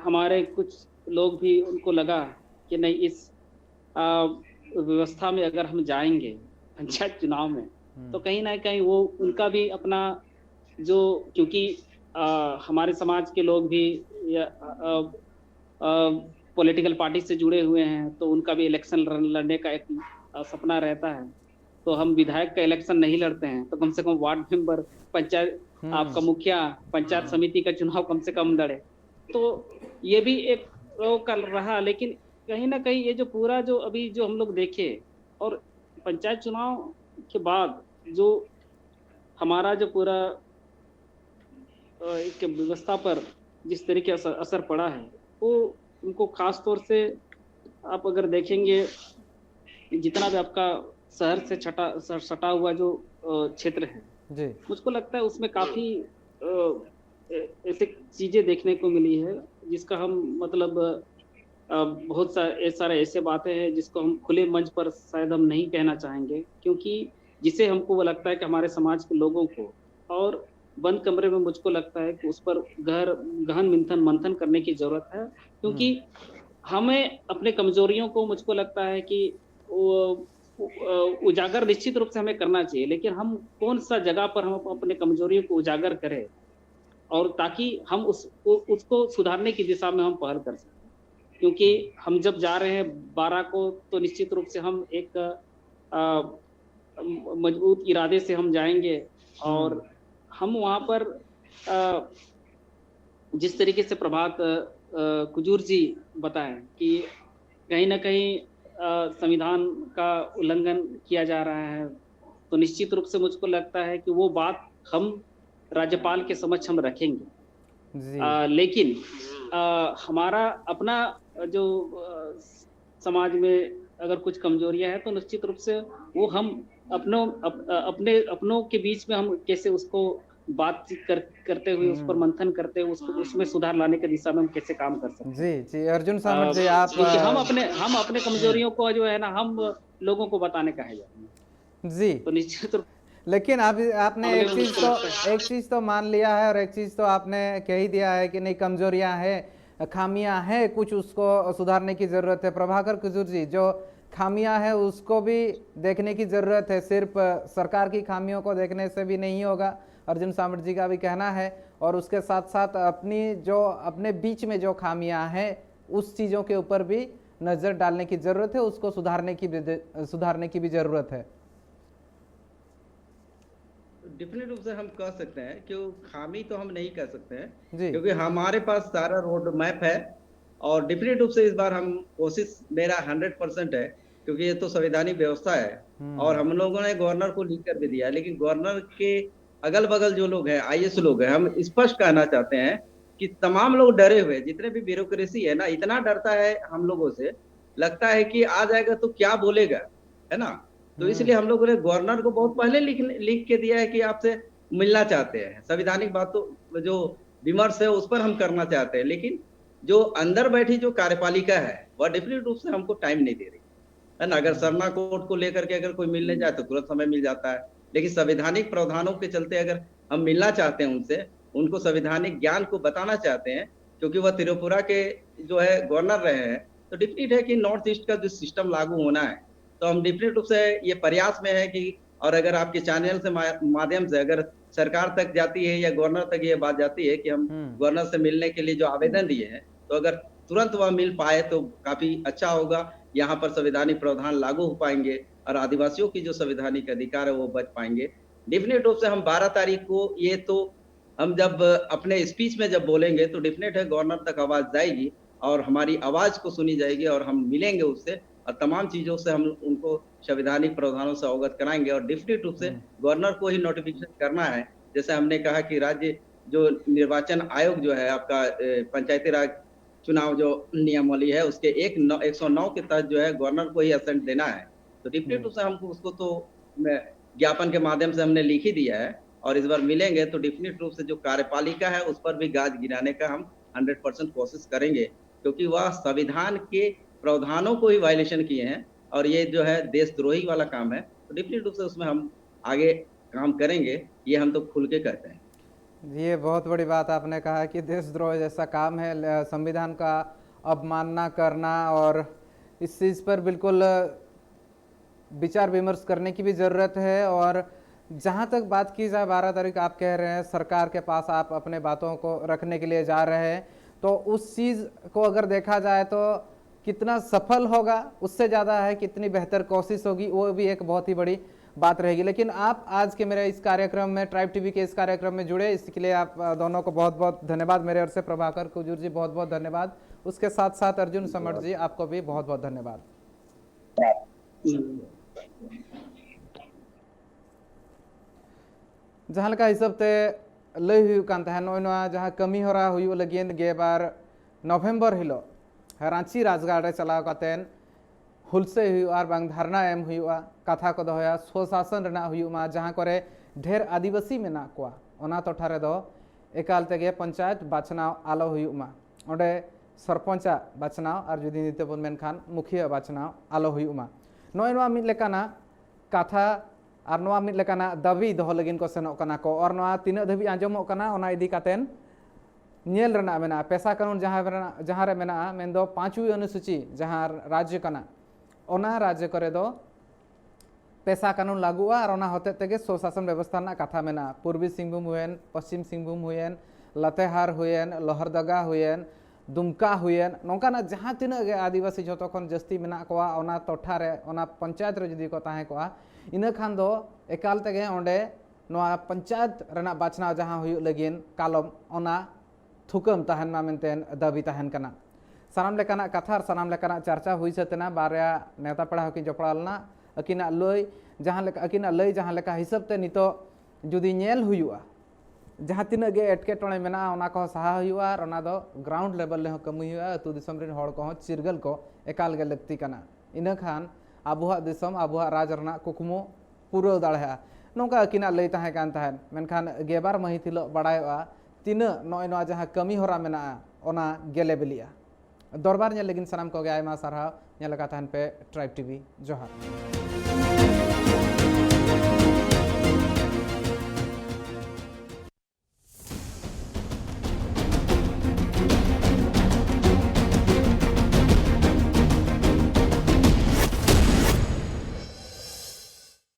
Speaker 3: हमारे कुछ लोग भी, उनको लगा कि नहीं, इस व्यवस्था में अगर हम जाएंगे पंचायत चुनाव में तो कहीं ना कहीं वो उनका भी अपना जो, क्योंकि हमारे समाज के लोग भी पॉलिटिकल पार्टी से जुड़े हुए हैं, तो उनका भी इलेक्शन लड़ने का एक सपना रहता है। तो हम विधायक का इलेक्शन नहीं लड़ते हैं तो कम से कम वार्ड मेंबर, पंचायत आपका मुखिया, पंचायत समिति का चुनाव कम से कम लड़े। तो ये भी एक कर रहा, लेकिन कहीं ना कहीं ये जो पूरा जो अभी जो हम लोग देखे, और पंचायत चुनाव के बाद जो हमारा जो पूरा एक व्यवस्था पर जिस तरीके से असर पड़ा है, वो उनको खास तौर से आप अगर देखेंगे, जितना भी आपका शहर से सटा हुआ जो क्षेत्र है
Speaker 1: जी,
Speaker 3: मुझको लगता है उसमें काफी ऐसे चीजें देखने को मिली है जिसका हम मतलब बहुत सारे ऐसे बातें हैं जिसको हम खुले मंच पर शायद हम नहीं कहना चाहेंगे, क्योंकि जिसे हमको वो लगता है कि हमारे समाज के लोगों को, और बंद कमरे में मुझको लगता है कि उस पर गहन मंथन करने की जरूरत है, क्योंकि हमें अपने कमजोरियों को, मुझको लगता है कि वो उजागर निश्चित रूप से हमें करना चाहिए, लेकिन हम कौन सा जगह पर हम अपने कमजोरियों को उजागर करें और ताकि हम उसको सुधारने की दिशा में हम पहल कर सकें। क्योंकि हम जब जा रहे हैं 12 को, तो निश्चित रूप से हम एक मजबूत इरादे से हम जाएंगे और हम वहाँ पर जिस तरीके से प्रभात कुजूर जी बताएं कि कहीं ना कहीं संविधान का उल्लंघन किया जा रहा है, तो निश्चित रूप से मुझको लगता है कि वो बात हम राज्यपाल के समक्ष हम रखेंगे
Speaker 1: जी।
Speaker 3: लेकिन हमारा अपना जो समाज में अगर कुछ कमजोरियां हैं तो निश्चित रूप से वो हम अपनों के बीच में हम कैसे उसको बातचीत करते हुए उस पर मंथन करते हुए उसको उसमें सुधार लाने की दिशा में हम कैसे काम कर सकते हैं।
Speaker 1: जी जी अर्जुन सामंत जी, आप
Speaker 3: क्योंकि हम अपने कमजोरियों को जो है ना हम लोगों को बताने का है
Speaker 1: जी,
Speaker 3: तो निश्चित रूप
Speaker 1: लेकिन आपने एक चीज तो मान लिया है और एक चीज तो आपने कह ही दिया है कि नहीं, कमजोरियां हैं, खामियां हैं, कुछ उसको सुधारने की जरूरत है। प्रभाकर कुजूर जी, जो खामियां हैं उसको भी देखने की जरूरत है, सिर्फ सरकार की खामियों को देखने से भी नहीं होगा, अर्जुन सामंत जी का भी कहना है। और उसके साथ साथ अपने बीच में जो खामियां हैं उस चीज़ों के ऊपर भी नज़र डालने की ज़रूरत है, उसको सुधारने की भी ज़रूरत है।
Speaker 2: डेफिनेट रूप से हम कह सकते हैं कि खामी तो हम नहीं कह सकते हैं,
Speaker 1: जी।
Speaker 2: क्योंकि हमारे पास सारा रोड मैप है। और डेफिनेट रूप से इस बार हम कोशिश, मेरा 100% है, क्योंकि ये तो संवैधानिक व्यवस्था है और हम लोगों ने गवर्नर को लिख कर भी दिया। लेकिन गवर्नर के अगल बगल जो लोग हैं, आईएएस लोग हैं, हम स्पष्ट कहना चाहते हैं कि तमाम लोग डरे हुए, जितने भी ब्यूरोक्रेसी है ना, इतना डरता है हम लोगों से, लगता है कि आ जाएगा तो क्या बोलेगा, है ना। तो इसलिए हम लोगों ने गवर्नर को बहुत पहले लिख के दिया है कि आपसे मिलना चाहते हैं, संवैधानिक बातों जो विमर्श है उस पर हम करना चाहते हैं। लेकिन जो अंदर बैठी जो कार्यपालिका है वह डेफिनेट रूप से हमको टाइम नहीं दे रही है ना। अगर सरना कोर्ट को लेकर के अगर कोई मिलने जाए तो तुरंत समय मिल जाता है, लेकिन संवैधानिक प्रावधानों के चलते अगर हम मिलना चाहते हैं उनसे, उनको संवैधानिक ज्ञान को बताना चाहते हैं, क्योंकि वह त्रिपुरा के जो है गवर्नर रहे हैं, तो डेफिनेट है कि नॉर्थ ईस्ट का जो सिस्टम लागू होना है, तो हम डेफिनेट रूप से ये प्रयास में है कि, और अगर आपके चैनल से माध्यम से अगर सरकार तक जाती है या गवर्नर तक ये बात जाती है कि हम गवर्नर से मिलने के लिए जो आवेदन दिए हैं, तो अगर तुरंत वह मिल पाए तो काफी अच्छा होगा। यहाँ पर संवैधानिक प्रावधान लागू हो पाएंगे और आदिवासियों की जो संवैधानिक अधिकार है वो बच पाएंगे। डेफिनेट रूप से हम 12 तारीख को, ये तो हम जब अपने स्पीच में जब बोलेंगे तो डेफिनेट है गवर्नर तक आवाज जाएगी और हमारी आवाज को सुनी जाएगी और हम मिलेंगे उससे और तमाम चीजों से हम उनको संवैधानिक प्रावधानों से अवगत कराएंगे। और डेफिनेट रूप से गवर्नर को ही नोटिफिकेशन करना है, जैसे हमने कहा कि राज्य जो निर्वाचन आयोग जो है आपका पंचायती राज चुनाव जो नियमावली है उसके 109 के तहत जो है गवर्नर को ही असेंट देना है। तो डेफिनेट रूप से हमको उसको तो ज्ञापन के माध्यम से हमने लिख ही दिया है और इस बार मिलेंगे तो डेफिनेट रूप से जो कार्यपालिका है उस पर भी गाज गिराने का हम 100% कोशिश करेंगे, क्योंकि वह संविधान के प्रावधानों को ही वायलेशन किए हैं और ये जो है देशद्रोही वाला काम है। तो डेफिनेट रूप से उसमें हम आगे काम करेंगे, ये हम तो खुल के कहते हैं।
Speaker 1: ये बहुत बड़ी बात आपने कहा कि देशद्रोह जैसा काम है, संविधान का अवमानना करना, और इस चीज़ पर बिल्कुल विचार विमर्श करने की भी ज़रूरत है। और जहाँ तक बात की जाए 12 तारीख, आप कह रहे हैं सरकार के पास आप अपने बातों को रखने के लिए जा रहे हैं, तो उस चीज़ को अगर देखा जाए तो कितना सफल होगा उससे ज़्यादा है कितनी बेहतर कोशिश होगी, वो भी एक बहुत ही बड़ी बात रहेगी। लेकिन आप आज के मेरे इस कार्यक्रम में, ट्राइब टीवी के इस कार्यक्रम में जुड़े, इसके लिए आप दोनों को बहुत बहुत धन्यवाद मेरे ओर से। प्रभाकर कुजूर जी बहुत बहुत धन्यवाद, उसके साथ साथ अर्जुन सामंत जी आपको भी बहुत बहुत धन्यवाद। जहाँ लेका हिसाब ते लय हुई कान तहन नोय जहाँ कमी होरा हुई लगिन गेबार नवंबर हिलो रांची राजगाड़ रे चलाव कातेन हुलसे हुई और बांग धरना एम हुई कथा को दोया स्वशासन रना हुई मा जहाँ करे ढेर आदिवासी मेना कोआ ओना टोठा रे दो एकाल तेगे पंचायत बाछनाव आलो हुई मा ओंडे सरपंचा बाछनाव और जुदी निते बन मेनखान मुखिया बाछनाव आलो हुई मा नोय नोआ मिद लेकाना कथा और नोआ मिद लेकाना दाबी दोहो लगिन को सेनोक कना को और नोआ तीना धाबी आंजमोक कना ओना इदी कातेन नेल रना मेना पेशा कानून जहाँ रे मेना मेन दो 5वीं अनुसूची जहाँ राज्य कना ओना राज्य करे दो पेशा कानून लागुआ और ओना होते तेगे स्वशासन व्यवस्था ना कथा मेना पूर्वी सिंहभूम हुएन पश्चिम सिंहभूम हुएन लातेहार हुएन लोहरदगा हुएन दुमका हुएन नौकाना जहाँ तीना गे आदिवासी जोतो खन जस्ती मेना कोआ ओना टोठा रे ओना पंचायत रे जदि को ताहे कोआ इना खान दो एकाल तेगे ओंडे नोआ पंचायत रेना बाचना जहाँ हुयु लगिन कालम ओना थुकम ताहन मा मेनतेन दाबी ताहन कना सानाम लेकाना कथा सानाम लेकाना चर्चा हुई सतना बारया नेता पेड़ा हकिन जपड़ालना अकिना लय जहाँ लेका अकिना लय जहाँ लेका हिसाब ते नितो जुदी नेल हुयुआ जहाँ तीना गे एटकेटोणे मेना ओना को सहा हुयुआ और ओना दो ग्राउंड लेवल ले कमी हुआ अतु दिसम रेन हड़ को चिरगल को एकाल गे लगती कना इना खान आबुहा दिसम आबुहा राज रना कुकमु पूरा दाड़ा नौका अकिना लय ताहे कान ताहन मेनखान गेबार महित हिलो बड़ायोआ तीना नय नवा जहाँ कमी होरा मेना ओना गेले बिलिया दरबार नेल लेकिन सनाम को गे आयमा सारहाव नेल का ताहन पे ट्राइब टीवी जोहार।